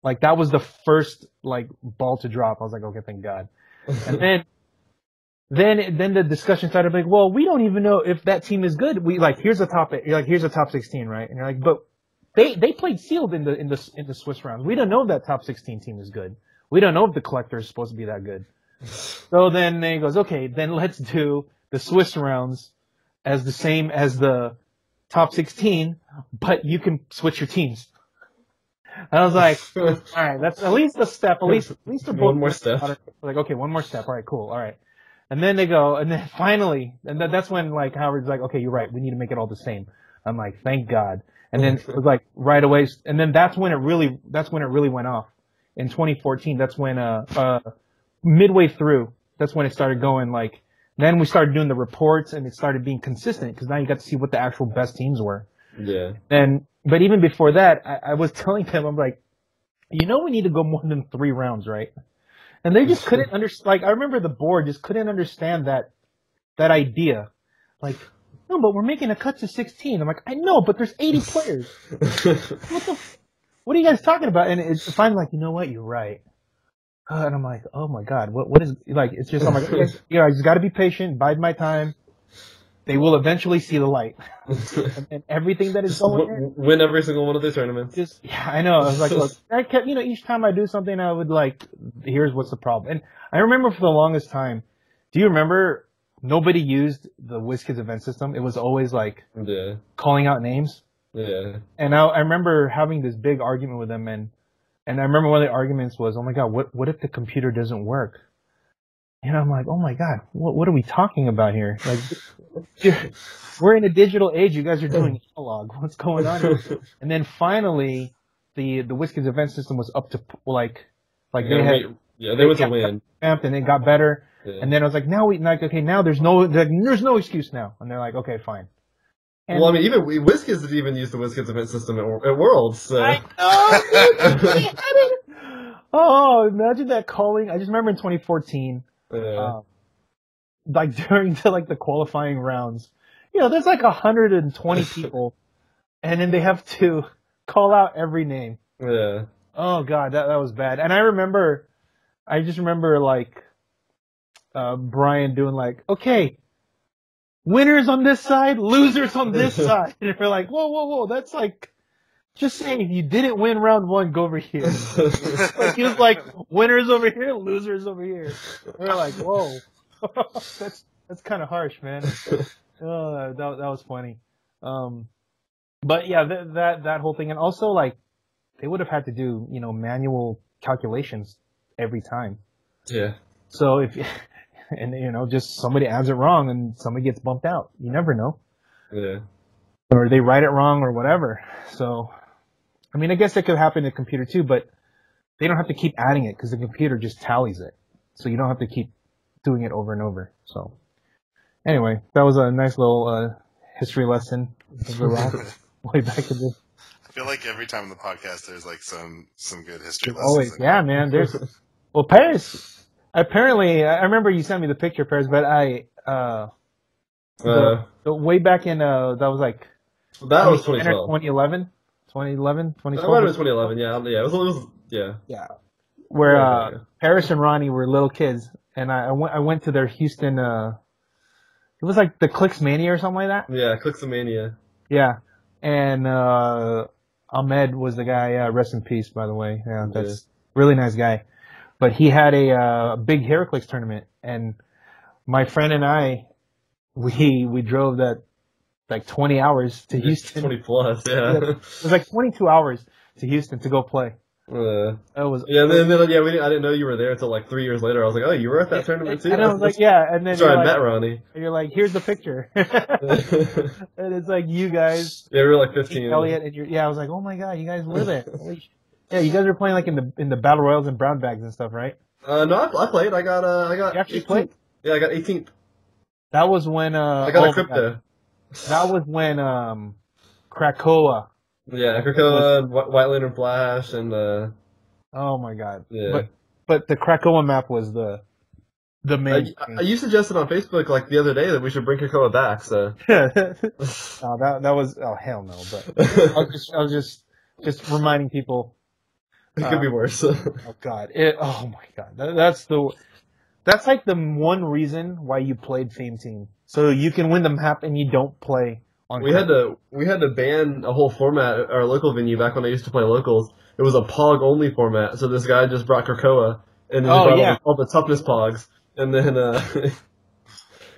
Like that was the first like ball to drop. I was like, okay, thank God. And then the discussion started like, well, we don't even know if that team is good. We like here's a top 16, right? And you're like, but they played sealed in the Swiss rounds. We don't know if that top 16 team is good. We don't know if the collector is supposed to be that good. So then he goes, okay, then let's do the Swiss rounds as the same as the top 16, but you can switch your teams. And I was like, all right, that's at least a step. At least one more step. Like, okay, one more step. All right, cool. All right. And then they go, and then finally, and that's when like Howard's like, okay, you're right. We need to make it all the same. I'm like, thank God. And then it was like right away. And then that's when it really went off. In 2014, that's when, midway through, that's when it started going like, then we started doing the reports and it started being consistent because now you got to see what the actual best teams were. Yeah. But even before that, I was telling them, I'm like, we need to go more than 3 rounds, right? And they just couldn't understand. Like, I remember the board just couldn't understand that idea. Like, no, but we're making a cut to 16. I'm like, I know, but there's 80 players. What are you guys talking about? And it's finally like, you know what? You're right. And I'm like, oh my God, what is, like, it's just, I'm like, I just gotta be patient, bide my time. They will eventually see the light. and everything that is going in. Win every single one of their tournaments. I know. I was like, look, I kept, each time I do something, I would like, here's what's the problem. And I remember for the longest time, do you remember nobody used the WizKids event system? It was always like, calling out names. Yeah. And I remember having this big argument with them and I remember one of the arguments was, oh my God, what if the computer doesn't work? And I'm like, oh my God, what are we talking about here? Like, we're in a digital age. You guys are doing analog. What's going on here? And then finally, the WizKids event system was up to they went to win. And it got better. Yeah. And then I was like, now there's no excuse now. And they're like, okay, fine. And well, I mean, even WizKids didn't even use the WizKids event system at Worlds. So. I know, dude. Oh, imagine that calling. I just remember in 2014, like during the qualifying rounds, there's like 120 people, and then they have to call out every name. Yeah. Oh god, that was bad. And I just remember like Brian doing like, okay, winners on this side, losers on this side. And we're like, whoa, that's like, just saying if you didn't win round one, go over here. Like, he was like, winners over here, losers over here. We're like, whoa. That's kind of harsh, man. Oh, that was funny. But yeah, that whole thing. And also like, they would have had to do, manual calculations every time. Yeah. So just somebody adds it wrong and somebody gets bumped out. You never know. Yeah. Or they write it wrong or whatever. So, I mean, I guess it could happen to the computer too, but they don't have to keep adding it because the computer just tallies it. So you don't have to keep doing it over and over. So, anyway, that was a nice little history lesson. Way back in the... I feel like every time in the podcast there's like some good history lessons. Always, yeah, man. There's Paris. Apparently, I remember you sent me the picture, Paris, but the way back in that was like that was 2012, 2011, 2012. That might have been 2011. Yeah. It was yeah. Where Paris and Ronnie were little kids, and I went to their Houston. It was like the Clicks Mania or something like that. Yeah, Clicks Mania. Yeah, and Ahmed was the guy. Rest in peace, by the way. Yeah, that's really nice guy. But he had a big HeroClix tournament, and my friend and I, we drove that like 20 hours to Houston. 20 plus, yeah. It was like 22 hours to Houston to go play. That was I didn't know you were there until like 3 years later. I was like, oh, you were at that tournament too? And I was like, yeah, and then I met Ronnie. And you're like, here's the picture. And it's like you guys. Yeah, we were like 15. Elliot, and I was like, oh my god, you guys were there. Yeah, you guys were playing like in the battle royals and brown bags and stuff, right? No, I played. I got. You actually 18th. played? Yeah, I got 18th. That was when I got a crypto. That was when Krakoa. Yeah, Krakoa, White Lantern Flash, and oh my god. Yeah. But the Krakoa map was the main. You suggested on Facebook like the other day that we should bring Krakoa back. So. that was hell no. But I was just reminding people. It could be worse. Oh god. Oh my god. That's like the one reason why you played Fame Team. So you can win the map and you don't play on We had to ban a whole format at our local venue back when I used to play locals. It was a Pog only format. So this guy just brought Krakoa and then he brought all the toughness Pogs, and then that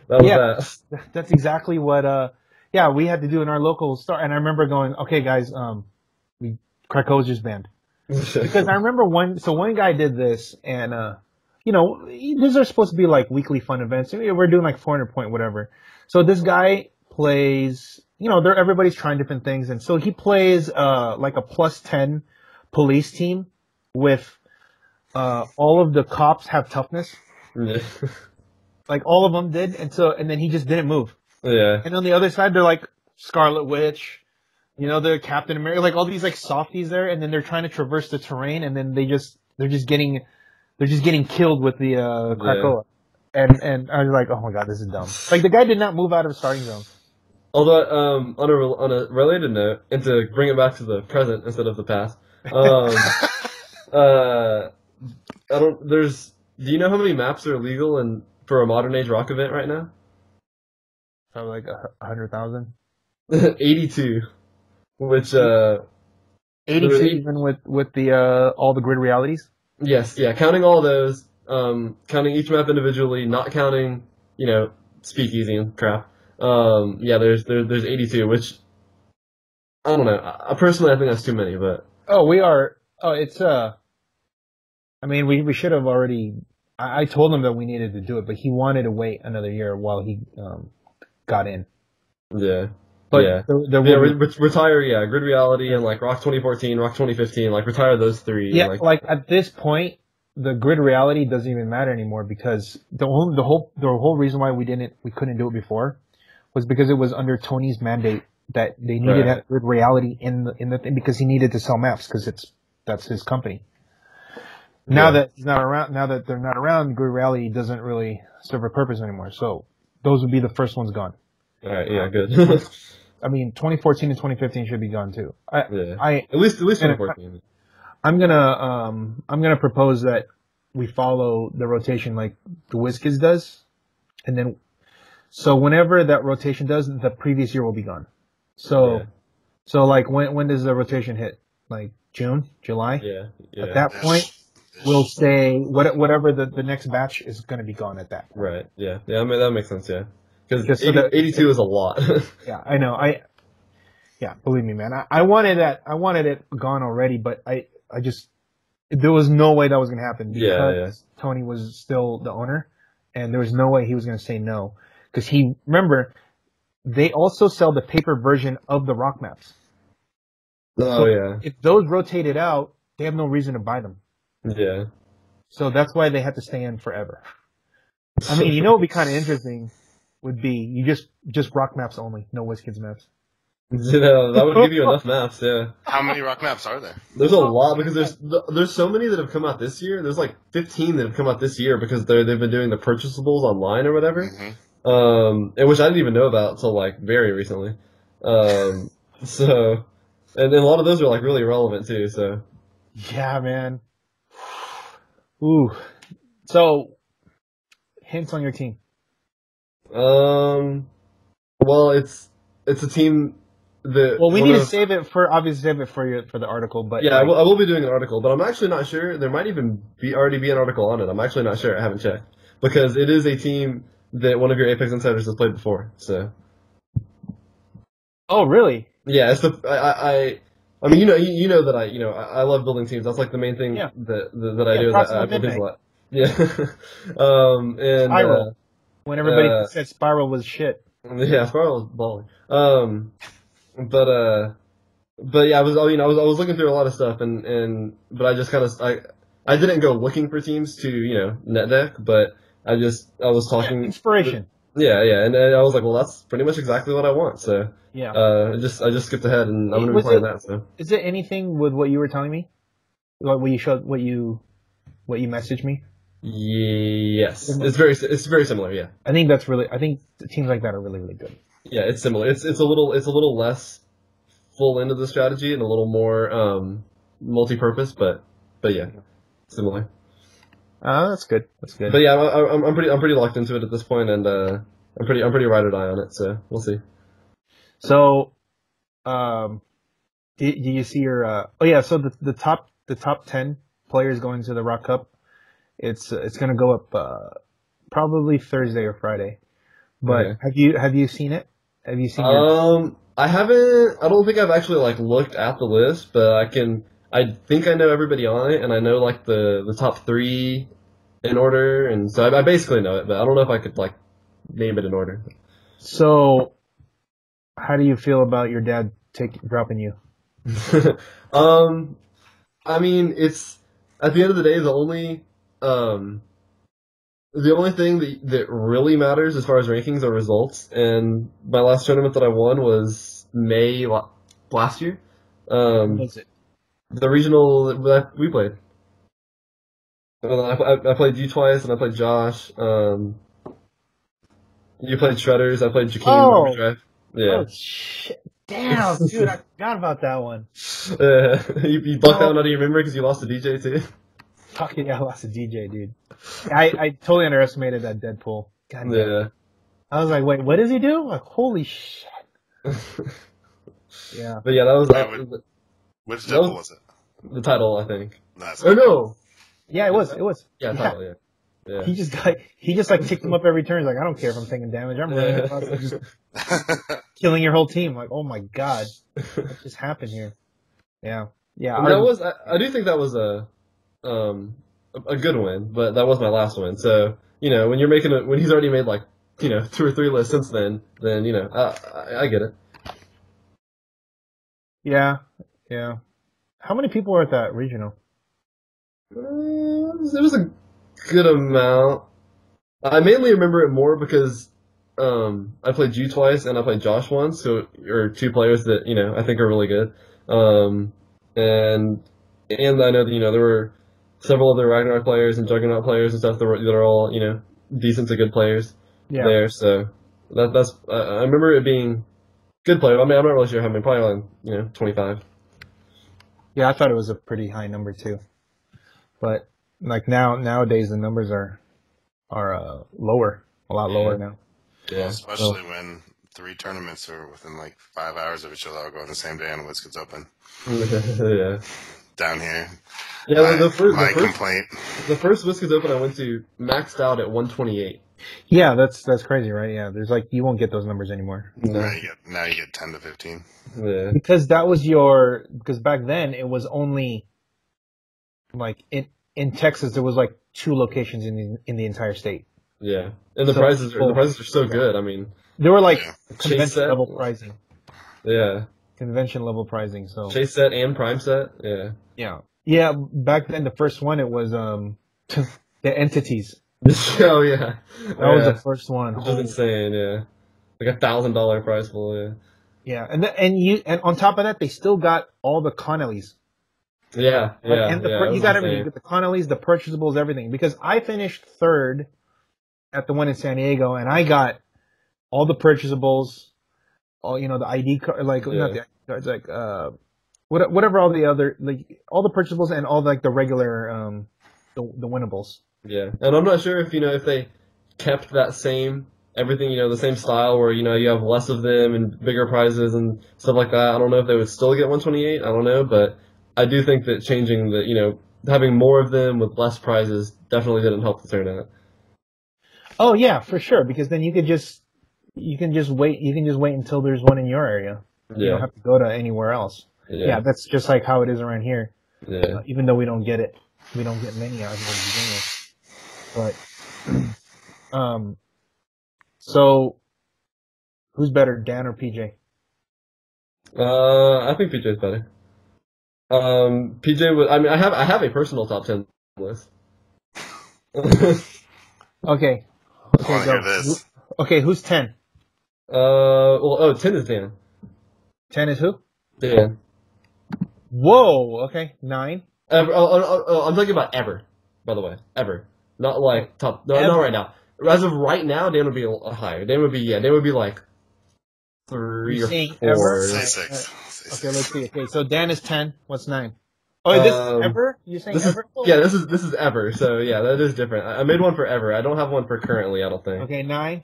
was that. That's exactly what we had to do in our local start. And I remember going, okay guys, Krakoa's just banned. Because I remember one guy did this, and these are supposed to be like weekly fun events. We're doing like 400 point whatever. So this guy plays, everybody's trying different things, and so he plays like a +10 police team with all of the cops have toughness. Yeah. Like all of them did, and then he just didn't move. Yeah. And on the other side, they're like Scarlet Witch. They're Captain America, like all these like softies there, and then they're trying to traverse the terrain, and then they're just getting killed with the Krakoa. And I was like, oh my god, this is dumb. Like the guy did not move out of the starting zone. Although, on a related note, and to bring it back to the present instead of the past, do you know how many maps are legal for a modern age rock event right now? Probably like 100,000. 82. Which 82 even with the all the grid realities? Yes, yeah, counting all those, counting each map individually, not counting, speakeasy and crap. There's 82, which I don't know. Personally, I think that's too many, but it's I mean, we should have already. I told him that we needed to do it, but he wanted to wait another year while he got in. Yeah. But retire, Grid Reality and like Rock 2014, Rock 2015, like retire those three. Yeah, like at this point, the Grid Reality doesn't even matter anymore because the whole reason why we couldn't do it before was because it was under Tony's mandate that they needed to have good reality in the thing because he needed to sell maps because that's his company. Now that he's not around, now that they're not around, good reality doesn't really serve a purpose anymore. So those would be the first ones gone. All right, yeah, good. I mean, 2014 and 2015 should be gone too. At least 2014. I'm gonna propose that we follow the rotation like the WizKids does, and then so whenever that rotation does, the previous year will be gone. So like when does the rotation hit? Like June, July? Yeah. At that point, we'll say whatever the next batch is going to be gone at that point. Right. Yeah. I mean, that makes sense. Yeah. Because 82 is a lot. Yeah, I know. Believe me, man. I wanted it gone already, but I just there was no way that was going to happen because Tony was still the owner, and there was no way he was going to say no because remember they also sell the paper version of the rock maps. So if those rotated out, they have no reason to buy them. Yeah. So that's why they had to stay in forever. I mean, what would be kind of interesting would be you just rock maps only, no WizKids maps. Yeah, that would give you enough maps, yeah. How many rock maps are there? There's a lot because there's so many that have come out this year. There's like 15 that have come out this year because they've been doing the purchasables online or whatever. Mm-hmm. And which I didn't even know about until like very recently. So, and then a lot of those are like really relevant too. So. Yeah, man. Ooh. So, hints on your team. Well, it's a team that. Well, we need to save it for the article, but yeah, I will be doing an article, but I'm actually not sure. There might even already be an article on it. I'm actually not sure. I haven't checked because it is a team that one of your Apex Insiders has played before. So. Oh, really? Yeah, it's I mean, you know that I love building teams. That's like the main thing that I do. Is I build teams a lot. Yeah. And Spiral. When everybody said Spiral was shit. Yeah, Spiral was balling. But yeah, I was looking through a lot of stuff but I just kind of I didn't go looking for teams to net deck, but I was talking inspiration. Yeah, and I was like, well, that's pretty much exactly what I want. So yeah, I just skipped ahead, and I'm gonna be playing that. So is it anything with what you were telling me? What you showed, what you messaged me? Yes, it's very similar. Yeah, I think teams like that are really, really good. Yeah, it's similar. It's a little less full into the strategy and a little more multi-purpose, but yeah, similar. That's good. But yeah, I'm pretty locked into it at this point, and I'm pretty ride or die on it. So we'll see. So, do you see your? So the top 10 players going to the Rock Cup, it's gonna go up probably Thursday or Friday. But have you seen it? Have you seen? I haven't. I don't think I've actually like looked at the list, but I think I know everybody on it, and I know like the top 3 in order, and so I basically know it, but I don't know if I could like name it in order. So, how do you feel about your dad dropping you? I mean, it's at the end of the day the only thing that really matters as far as rankings are results, and my last tournament that I won was May last year. What was it? The regional that we played. I played you twice, and I played Josh. You played Shredders. I played Jakeem. Yeah. Oh, shit. Damn, dude, I forgot about that one. You blocked that one out of your memory because you lost to DJ too? Fuck yeah, I lost to DJ, dude. I totally underestimated that Deadpool. God damn. Yeah. I was like, wait, what does he do? Like, holy shit. Yeah. But yeah, that was... Which Deadpool was it? The title, I think. No. Yeah, it was. Yeah, title, yeah. Yeah. He just like kicked him up every turn. He's like, I don't care if I'm taking damage. I'm running across and just killing your whole team. Like, oh my god, what just happened here? Yeah. I do think that was a good win, but that was my last win. So when you're when he's already made like 2 or 3 lists since then I get it. Yeah. How many people were at that regional? It was a good amount. I mainly remember it more because I played you twice and I played Josh once, so are two players that I think are really good. And I know that there were several other Ragnarok players and Juggernaut players and stuff that are all decent to good players there. So that's I remember it being good players. I mean, I'm not really sure how many, probably like 25. Yeah, I thought it was a pretty high number too, but like nowadays the numbers are lower, a lot lower now. Yeah, especially when 3 tournaments are within like 5 hours of each other, all go on the same day and WizKids Open. Yeah. Down here. Yeah, the first WizKids Open I went to maxed out at 128. Yeah, that's crazy, right? Yeah, there's like you won't get those numbers anymore. No. Now you get 10 to 15. Yeah. Because because back then it was only like in Texas there was like 2 locations in the entire state. Yeah, and the prices are so good. I mean, they were like convention level pricing. Yeah. Convention level pricing. So chase set and prime set. Yeah. Yeah. Back then the first one it was the entities. Oh yeah, that was the first one. Which was insane. Yeah, like $1,000 prize pool. Yeah. Yeah, and on top of that they still got all the Connellys. Yeah. And you got everything. You got the Connellys, the purchasables, everything. Because I finished 3rd at the one in San Diego, and I got all the purchasables, all the ID card, not the ID cards, like whatever all the other all the purchasables and all like the regular the winnables. Yeah, and I'm not sure if they kept that same everything the same style where you have less of them and bigger prizes and stuff like that. I don't know if they would still get 128. I don't know, but I do think that changing having more of them with less prizes definitely didn't help the turnout. Oh yeah, for sure. Because then you can just wait until there's one in your area. Yeah. You don't have to go to anywhere else. Yeah, that's just like how it is around here. Yeah. Even though we don't get many out here to begin with. But so who's better, Dan or PJ? I think PJ's better. PJ would. I mean, I have a personal top 10 list. Okay. Hear this. Okay, who's 10? 10 is Dan. 10 is who? Dan. Whoa. Okay, 9. I'm talking about ever. By the way, ever. Not like top. No, not right now. As of right now, Dan would be higher. Dan would be like 3 or 4. Ever? Say 6. Okay, let's see. Okay, so Dan is 10. What's 9? Oh, this is ever? You're saying ever? This is ever. So yeah, that is different. I made one for ever. I don't have one for currently. I don't think. Okay, 9.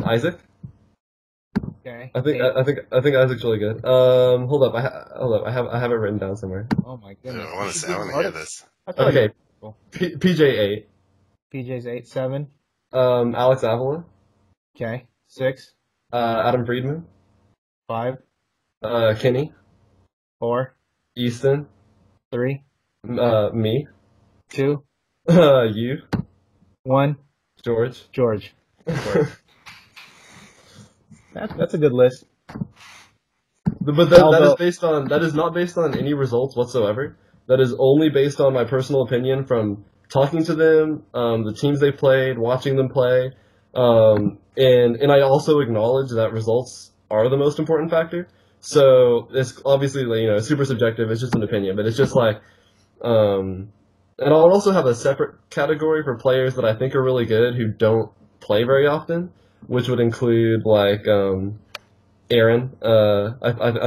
Isaac. Okay. I think Isaac's really good. Hold up. I have it written down somewhere. Oh my goodness. I want to hear this. Okay. PJ 8. PJ's 8. 7. Alex Avila. Okay. 6. Adam Friedman. 5. Kenny. 4. Easton. 3. Me. 2. You. 1. George. That's a good list. But that is not based on any results whatsoever. That is only based on my personal opinion from talking to them, the teams they played, watching them play, and I also acknowledge that results are the most important factor. So it's obviously super subjective. It's just an opinion, but it's just like, and I'll also have a separate category for players that I think are really good who don't play very often, which would include like Aaron. I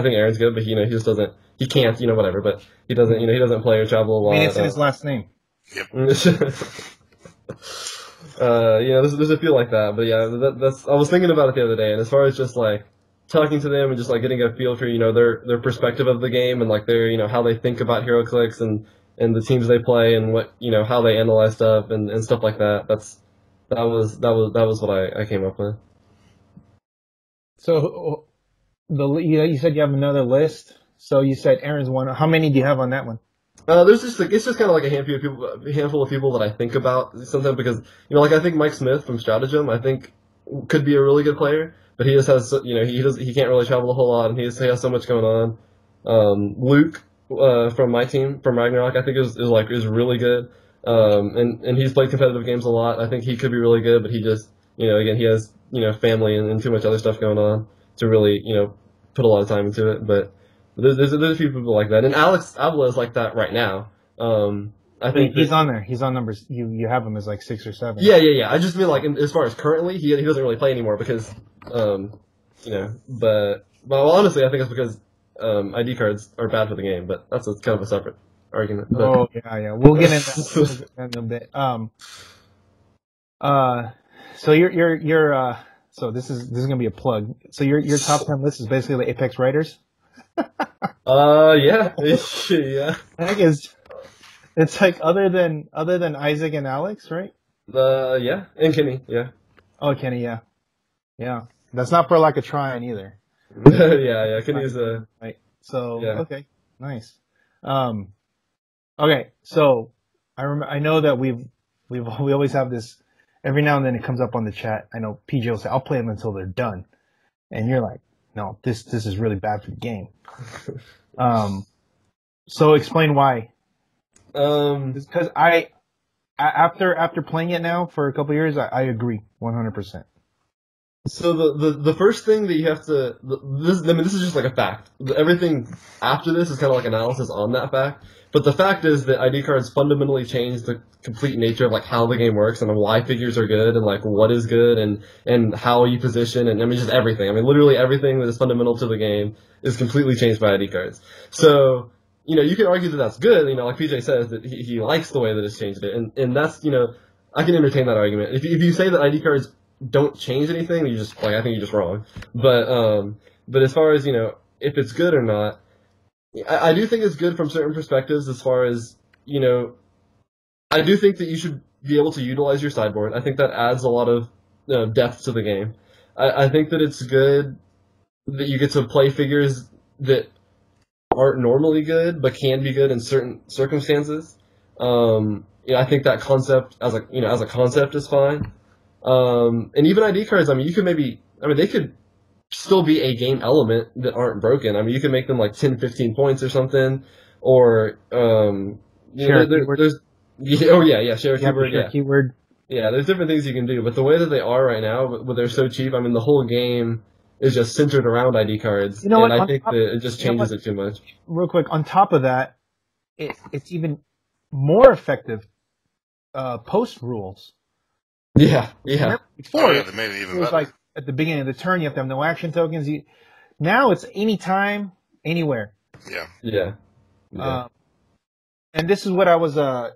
think Aaron's good, but he just doesn't. He can't, whatever. But he doesn't, he doesn't play or travel a lot. I mean, it's in his last name. Yep. There's a few like that, but yeah, that's. I was thinking about it the other day, and as far as just like talking to them and just like getting a feel for their perspective of the game and like their how they think about HeroClix and the teams they play and what how they analyze stuff and stuff like that. That was what I came up with. So you said you have another list. So you said Aaron's one. How many do you have on that one? There's just it's just kind of like a handful of people that I think about sometimes because like I think Mike Smith from Stratagem I think could be a really good player, but he just has he can't really travel a whole lot and he has so much going on. Luke from my team from Ragnarok I think is really good. And he's played competitive games a lot. I think he could be really good, but he just again, he has, family and too much other stuff going on to really, put a lot of time into it. But there's a few people like that. And Alex Avila is like that right now. I think he's on there. He's on numbers. You have him as like 6 or 7. Yeah. I just mean like as far as currently, he doesn't really play anymore because, but honestly, I think it's because ID cards are bad for the game. But that's kind of a separate argument. But. Oh yeah. We'll get into that in a bit. So you're so this is gonna be a plug. So your top 10 list is basically the Apex writers. Yeah, yeah. I think it's like other than Isaac and Alex, right? Yeah, and Kenny, yeah. Oh, Kenny, yeah. That's not for like a trying either. yeah. Kenny's right. So yeah. Okay, nice. Okay, so I know that we always have this. Every now and then it comes up on the chat. I know PJ will say, "I'll play them until they're done," and you're like, "No, this is really bad for the game." So explain why. Because after playing it now for a couple of years, I agree 100%. So the first thing that you have to this is just like a fact. Everything after this is kind of like analysis on that fact. But the fact is that ID cards fundamentally change the complete nature of like how the game works and why figures are good and like what is good and how you position and just everything. Literally everything that is fundamental to the game is completely changed by ID cards. So you can argue that that's good. Like PJ says that he likes the way that it's changed it, and that's I can entertain that argument. If you say that ID cards don't change anything, I think you're just wrong. But as far as if it's good or not. I do think it's good from certain perspectives as far as, I do think that you should be able to utilize your sideboard. I think that adds a lot of depth to the game. I think that it's good that you get to play figures that aren't normally good but can be good in certain circumstances. I think that concept as a concept is fine. And even ID cards, you could they could still be a game element that aren't broken. You can make them like 10, 15 points or something, or share a keyword. Share a keyword. Share keyword. Yeah, there's different things you can do, but the way that they are right now, but they're so cheap. The whole game is just centered around ID cards, and I think that it just changes it too much. Real quick, on top of that, it's even more effective post rules. Yeah. Before they made it even was better. like at the beginning of the turn, you have to have no action tokens. Now it's anytime, anywhere. Yeah. And this is what I was. Okay.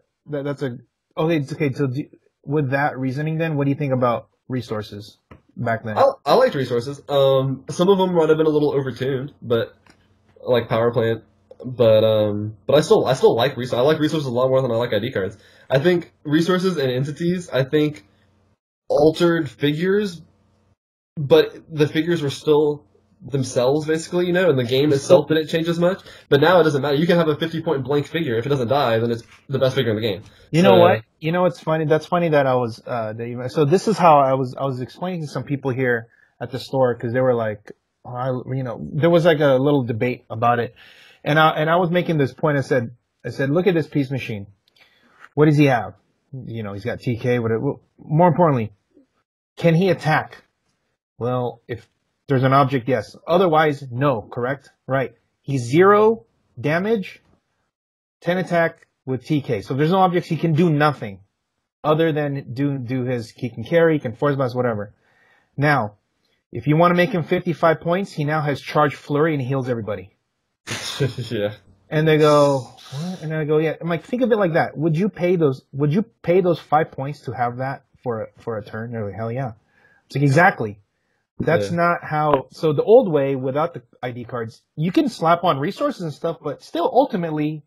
So with that reasoning, then what do you think about resources back then? I liked resources. Some of them might have been a little overtuned, but like power plant. But I still like resources. I like resources a lot more than I like ID cards. I think resources and entities, altered figures, but the figures were still themselves, basically, and the game itself didn't change as much. But now it doesn't matter. You can have a 50-point blank figure. If it doesn't die, then it's the best figure in the game. You know what? It's funny. That's funny that I was. So this is how I was explaining to some people here at the store because they were like, there was like a little debate about it, and I was making this point. I said, look at this piece machine. What does he have? He's got TK. Whatever. More importantly, can he attack? Well, if there's an object, yes. Otherwise, no. Correct? Right. He's 0 damage, 10 attack with TK. So if there's no objects, he can do nothing other than do his. He can carry, he can force blast, whatever. Now, if you want to make him 55 points, he now has charge flurry and he heals everybody. Yeah. And they go, what? And I go, yeah. I'm like, think of it like that. Would you pay those 5 points to have that for a turn? They're like, hell yeah. It's like, exactly. That's not how. So the old way, without the ID cards, you can slap on resources and stuff, but still, ultimately,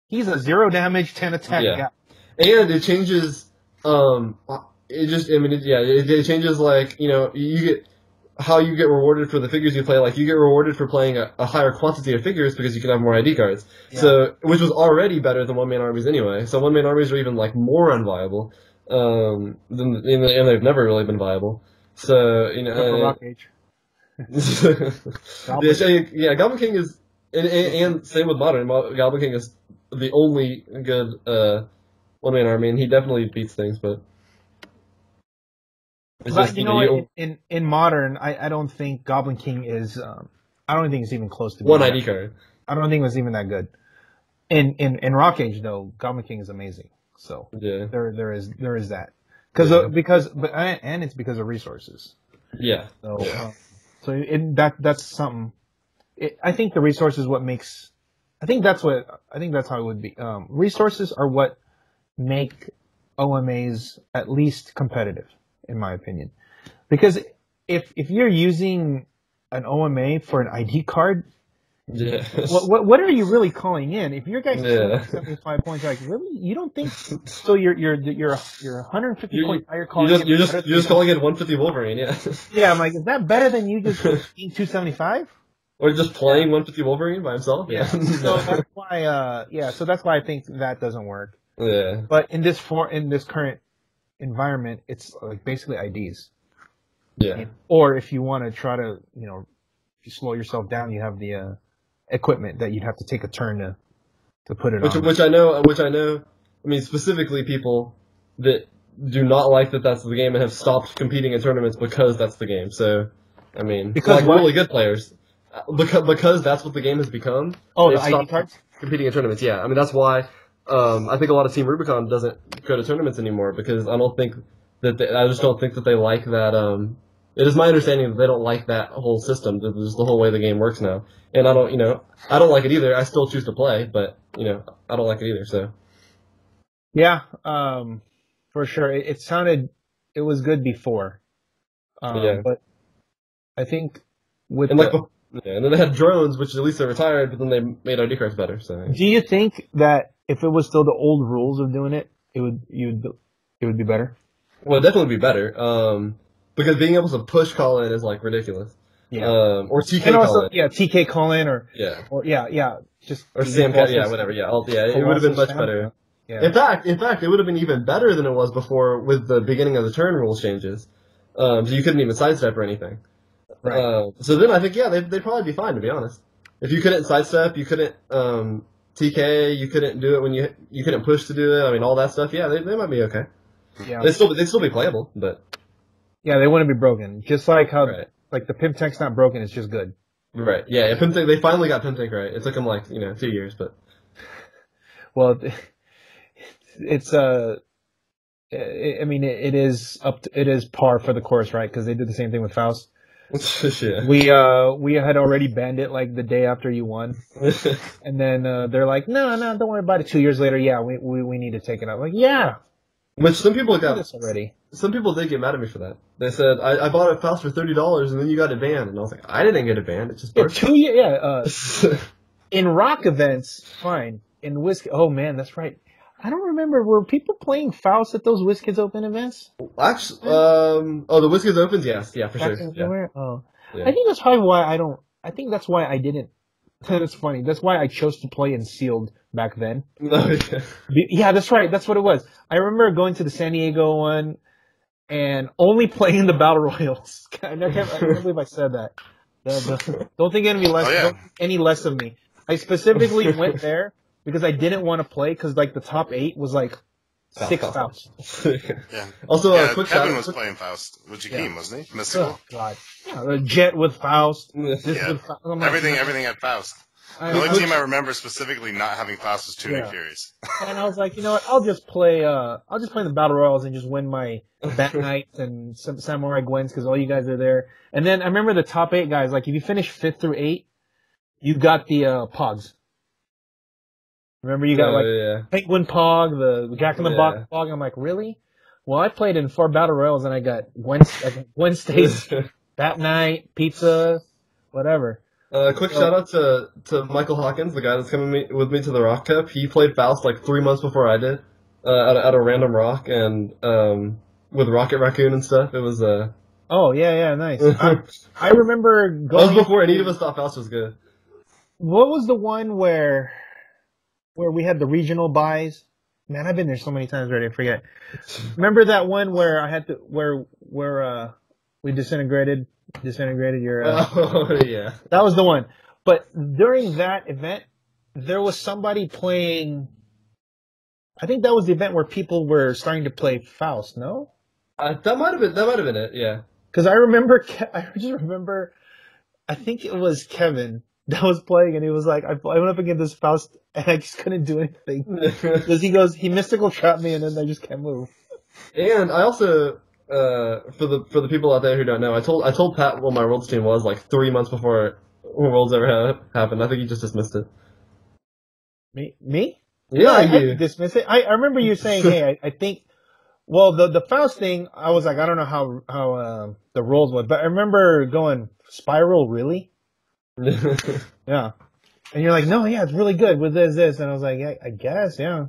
he's a 0 damage, 10 attack guy. And it changes. It changes like you get how you get rewarded for the figures you play. Like you get rewarded for playing a higher quantity of figures because you can have more ID cards. Yeah. So which was already better than one-man armies anyway. So one-man armies are even like more unviable. And they've never really been viable. So Rock Age. Goblin King is, and same with modern. Goblin King is the only good one-man army, and he definitely beats things. But It's But just, you know what? In modern, I don't think Goblin King is. I don't think it's even close to being one that. ID card. I don't think it was even that good. In Rock Age though, Goblin King is amazing. So Yeah. there is that and it's because of resources. Yeah. So Yeah. that's something. I think the resources what makes. I think that's how it would be. Resources are what make OMAs at least competitive, in my opinion. Because if you're using an OMA for an ID card, Yeah. what are you really calling in? If your guy's Yeah. 75 points, like really, you don't think so? You're 150 points higher calling You're in. just calling it 150 Wolverine, yeah. Yeah, I'm like, is that better than you just being 275? Or just playing 150 Wolverine by himself? Yeah. So that's why. So that's why I think that doesn't work. Yeah. But in this current environment, it's like basically IDs. Yeah. Or if you want to try to, if you slow yourself down, you have the equipment that you'd have to take a turn to put it on. Which I know. I mean, specifically people that do not like that that's the game and have stopped competing in tournaments because that's the game. So, I mean, Because really good players, because that's what the game has become. Oh, the they've ID stopped cards? competing in tournaments. Yeah, I mean that's why. I think a lot of Team Rubicon doesn't go to tournaments anymore because I just don't think that they like that. It is my understanding that they don't like that whole system, just the whole way the game works now. And I don't like it either. I still choose to play, but I don't like it either. So. Yeah, for sure. It was good before. Yeah. But I think and then they had drones, which at least they retired, but then they made ID cards better. So. Do you think that if it was still the old rules of doing it, it would be better? Well, it'd definitely be better. Because being able to push call in is like ridiculous. Yeah. Or TK and also, call in. yeah, TK call in or just or Sam whatever. Yeah, it would have been much better. Yeah. In fact, it would have been even better than it was before with the beginning of the turn rules changes. So you couldn't even sidestep or anything. Right. So then I think they'd probably be fine, to be honest. If you couldn't sidestep, you couldn't TK, you couldn't do it when you couldn't push to do it. I mean, all that stuff. Yeah, they might be okay. Yeah. They'd still be playable, but yeah, they wouldn't be broken. Just like how right. the Pimp Tank's not broken, it's just good. Right. Yeah. Pimp Tank, they finally got Pimp Tank right. It took them 2 years, but. Well, it's it is par for the course, right? Because they did the same thing with Faust. Yeah. We had already banned it like the day after you won, and then they're like, no, don't worry about it. 2 years later, yeah, we need to take it out. Like, yeah. Which some people this already. Some people did get mad at me for that. They said I bought it Faust for $30 and then you got it banned, and I was like, I didn't get it banned. It's just yeah, 2 years. Yeah. In rock events, fine. In whiskey, oh man, that's right. I don't remember. Were people playing Faust at those WizKids Open events? Actually, the WizKids Opens, yes, yeah, for sure. Yeah. Oh, yeah. I think that's probably why I don't. I think that's why I didn't. That's funny. That's why I chose to play in sealed back then. Yeah, that's right. That's what it was. I remember going to the San Diego one and only playing the battle royals. I can't believe I said that. Don't think any less of me. I specifically went there because I didn't want to play because the top 8 was 6 Faust. Yeah. Also, Kevin was playing Faust with Jakeem, wasn't he? Mystical. Oh God. Yeah, the Jet with Faust. Yeah. Everything had Faust. The only team I remember specifically not having Faust was Tuning Furies. And I was like, you know what? I'll just play the battle royals and just win my Bat Knights and some Samurai Gwens because all you guys are there. And then I remember the top 8 guys. If you finish 5th through 8, you got the Pogs. Remember you got Penguin Pog, the Jack in the Box Pog. I'm like, really? Well, I played in 4 battle royals and I got Gwen Stacy, Bat Knight, Pizza, whatever. Quick shout out to Michael Hawkins, the guy that's coming with me to the Rock Cup. He played Faust 3 months before I did, at a random rock and with Rocket Raccoon and stuff. It was Oh yeah, nice. I remember going. That was before any of us thought Faust was good. What was the one where we had the regional buys? Man, I've been there so many times already, I forget. Remember that one where I had to where we disintegrated your. Oh yeah. That was the one. But during that event, there was somebody playing. I think that was the event where people were starting to play Faust. No. That might have been it. Yeah. Because I remember, I just remember, I think it was Kevin that was playing, and he was like, I went up against this Faust, and I just couldn't do anything. Because he mystical trapped me, and then I just can't move. And I also, for the people out there who don't know, I told Pat what my Worlds team was like 3 months before Worlds ever happened. I think he just dismissed it. Me? Yeah, I you. dismiss it. I remember you saying, hey, I think. Well, the Faust thing, I was like, I don't know how the rolls was, but I remember going, Spiral, really? Yeah. And you're like, no, yeah, it's really good with this, and I was like, yeah, I guess, yeah.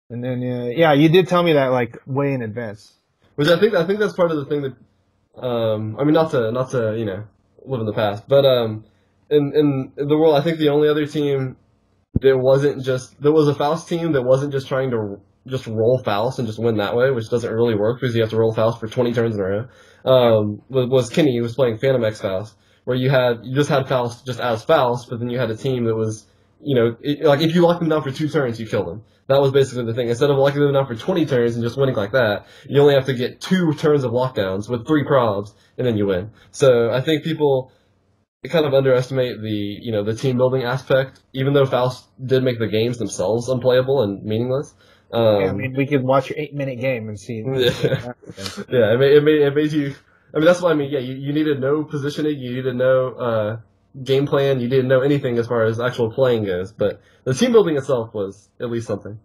And then, yeah, you did tell me that like way in advance. Which I think that's part of the thing that, I mean, not to live in the past, but in the world, I think the only other team there was a Faust team that wasn't just trying to just roll Faust and just win that way, which doesn't really work because you have to roll Faust for 20 turns in a row. Was Kenny, who was playing Phantom X Faust, where you just had Faust just as Faust, but then you had a team that was, like if you locked them down for 2 turns, you killed them. That was basically the thing. Instead of locking them down for 20 turns and just winning like that, you only have to get 2 turns of lockdowns with 3 probs, and then you win. So I think people kind of underestimate the team building aspect, even though Faust did make the games themselves unplayable and meaningless. I mean, we could watch your 8-minute game and see. Yeah, it made you. I mean, that's what I mean. Yeah, you needed no positioning, you needed no game plan, you didn't know anything as far as actual playing goes. But the team building itself was at least something.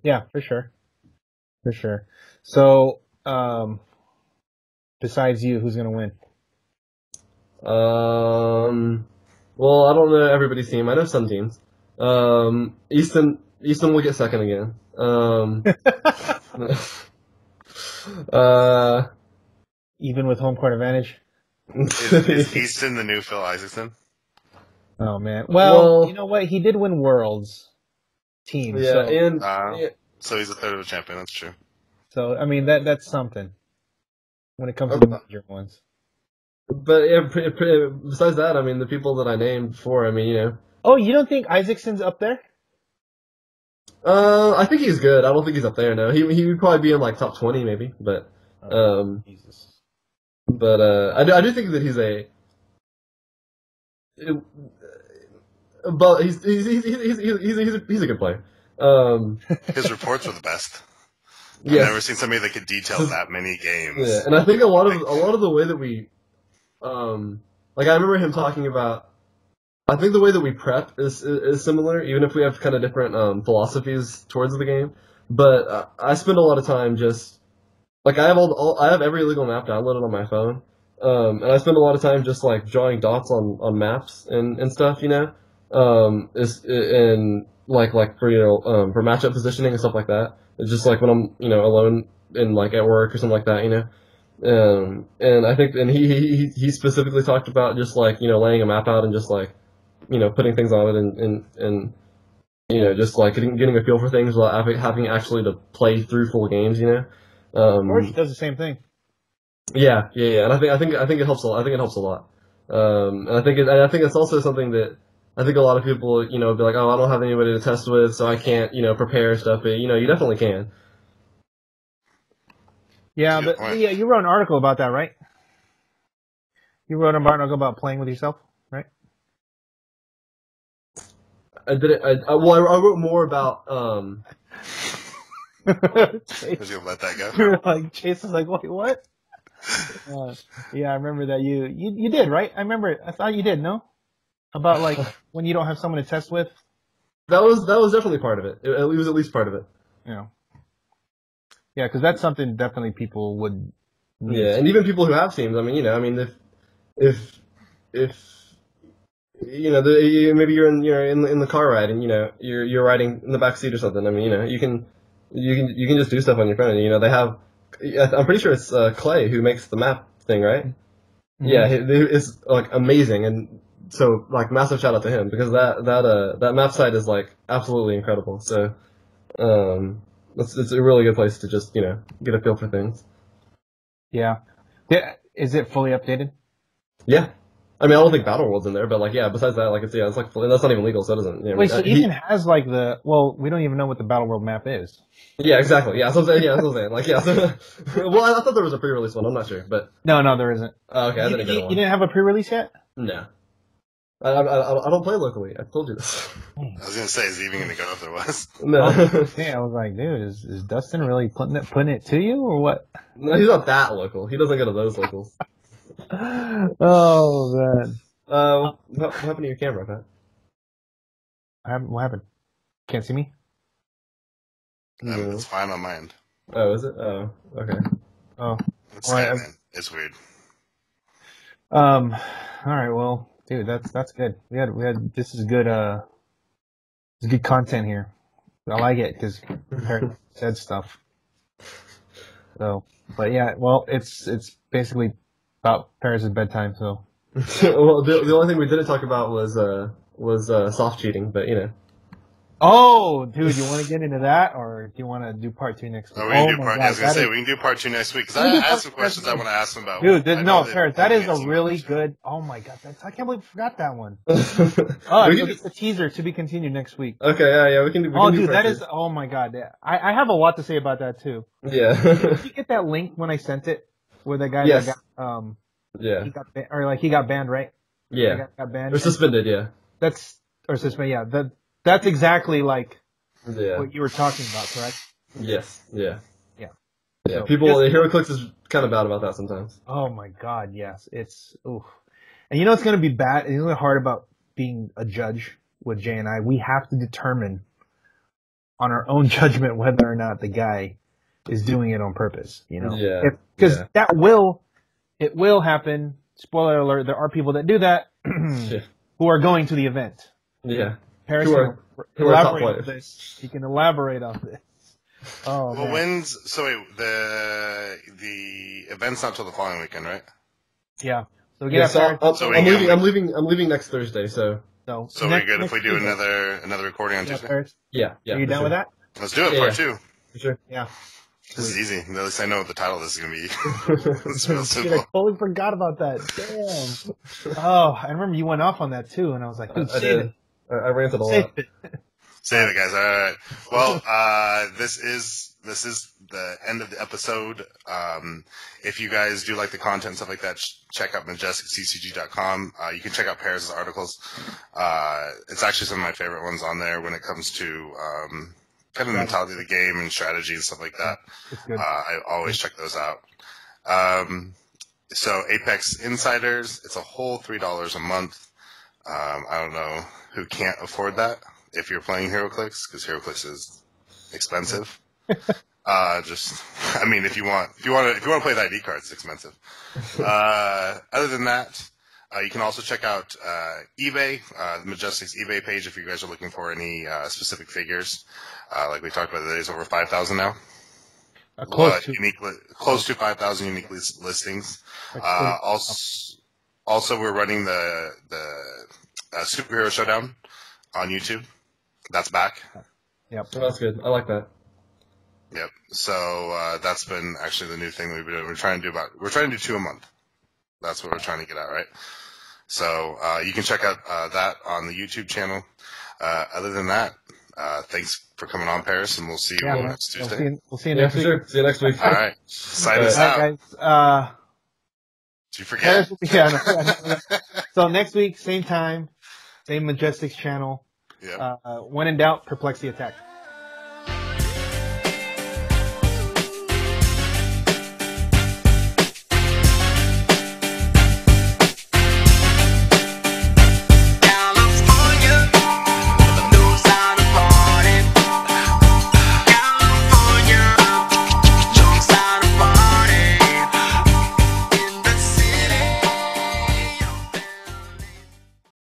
Yeah, for sure. So, besides you, who's gonna win? Well, I don't know everybody's team. I know some teams. Easton will get second again. Even with home court advantage. Is Easton the new Phil Isaacson? Oh man. Well, you know what? He did win Worlds team. Yeah, so he's a third of a champion. That's true. So I mean that's something when it comes to the major ones. But besides that, I mean, the people that I named before, I mean, Oh, you don't think Isaacson's up there? I think he's good. I don't think he's up there. No, he would probably be in like top 20 maybe. But Jesus. But I do think that he's a good player. His reports were the best. Yes. I've never seen somebody that could detail that many games. Yeah, and I think a lot of the way that we, like I remember him talking about. I think the way that we prep is similar, even if we have kind of different philosophies towards the game. But I spend a lot of time just like I have every illegal map downloaded on my phone, and I spend a lot of time just like drawing dots on maps and stuff, and like for matchup positioning and stuff like that. It's just like when I'm alone in like at work or something like that, and I think he specifically talked about just like laying a map out and just like putting things on it and just like getting a feel for things without having actually to play through full games, George does the same thing. Yeah, and I think it helps a lot. I think it helps a lot. And I think it's also something that I think a lot of people be like, oh, I don't have anybody to test with, so I can't prepare stuff. But you definitely can. Yeah, but you wrote an article about that, right? You wrote an article about playing with yourself, right? I did it. I wrote more about. Because you'll let that go. Like Chase was like, wait, what? Yeah, I remember that you did, right? I remember. I thought you did. No, about like when you don't have someone to test with. That was definitely part of it. It was at least part of it. Yeah. Yeah, because that's something definitely people would. Yeah, and even people who have teams. I mean, if maybe you're in the car ride and you're riding in the back seat or something. I mean, you can just do stuff on your phone. They have. I'm pretty sure it's Clay who makes the map thing, right? Mm-hmm. Yeah, it's like amazing, and so like massive shout out to him because that map site is like absolutely incredible. So, it's a really good place to just get a feel for things. Yeah. Is it fully updated? Yeah. I mean, I don't think Battle World's in there, but like, yeah. Besides that, like, it's like that's not even legal, so it doesn't. You know, Wait, so Ethan has like we don't even know what the Battle World map is. Yeah, exactly. Yeah, so I'm saying, yeah, that's what I'm saying. Like, yeah. So, well, I thought there was a pre-release one. I'm not sure, but No, there isn't. Okay, I didn't get one. You didn't have a pre-release yet? No. I don't play locally. I told you this. I was gonna say, is he even gonna go if there was? No. Yeah, I was like, dude, is Dustin really putting it to you or what? No, he's not that local. He doesn't go to those locals. Oh man. What happened to your camera, Pat? What happened? Can't see me? No. It's fine on mine. Oh, is it? Oh, okay. Oh. It's Skype, man. It's weird. All right. Well, dude, that's good. We had this is good. It's good content here. I like it because Harry said stuff. So, but yeah, well, it's basically about Paris' bedtime. So. Well, the only thing we didn't talk about was soft cheating, but you know. Oh, dude, you want to get into that, or do you want to do part 2 next week? No, we can do part. I was gonna say we can do part 2 next week because I have some questions I want to ask him about. Dude, Paris, that is a really good. Oh my god, I can't believe I forgot that one. Oh, it's a teaser to be continued next week. Okay, yeah, we can do. Dude, that is. Oh my god, yeah. I have a lot to say about that too. Yeah. Did you get that link when I sent it, where the guy that got yeah, he got banned, right? Yeah, got banned or suspended. Yeah, suspended. Yeah, that's exactly like Yeah. what you were talking about, correct? Yes. Yeah. Yeah. Yeah. So, People, HeroClix is kind of bad about that sometimes. Oh my god, yes. It's, oof. And you know what's going to be bad? It's really hard about being a judge with Jay and I. We have to determine on our own judgment whether or not the guy is doing it on purpose, you know? Yeah. Because it will happen. Spoiler alert, there are people that do that who are going to the event. Yeah. Paris who are top players. He can elaborate on this. Oh, well, man. the event's not till the following weekend, right? Yeah. So I'm leaving next Thursday, so we're good if we do another recording on Tuesday. Yeah. Are you down with that? Let's do it, part 2. For sure. Yeah. This is easy. At least I know what the title of this is going to be. It's real simple. Dude, I totally forgot about that. Damn. Oh, I remember you went off on that too, and I was like, dude, save it. I ranted a lot. Save it, guys. All right. Well, this is the end of the episode. If you guys do like the content and stuff like that, check out MajestixCCG.com. You can check out Paris' articles. It's actually some of my favorite ones on there when it comes to kind of the mentality of the game and strategy and stuff like that. I always check those out. So Apex Insiders, it's a whole $3 a month. I don't know who can't afford that if you're playing HeroClix, because HeroClix is expensive. If you want to play with ID cards, it's expensive. Other than that, you can also check out eBay, the Majestix eBay page, if you guys are looking for any specific figures. Like we talked about, there's over 5,000 now. Close to 5,000 unique listings. Also, we're running the Superhero Showdown on YouTube. That's back. Yep. Oh, that's good. I like that. Yep. So that's been actually the new thing that we've been doing. We're trying to do 2 a month. That's what we're trying to get at, right? So you can check out that on the YouTube channel. Other than that, thanks for coming on, Paris, and we'll see you next Tuesday. We'll see you next week. Sure. See you next week. All right. Sign us out. Guys. Did you forget? So next week, same time, same Majestix channel. Yeah. When in doubt, perplex the attack.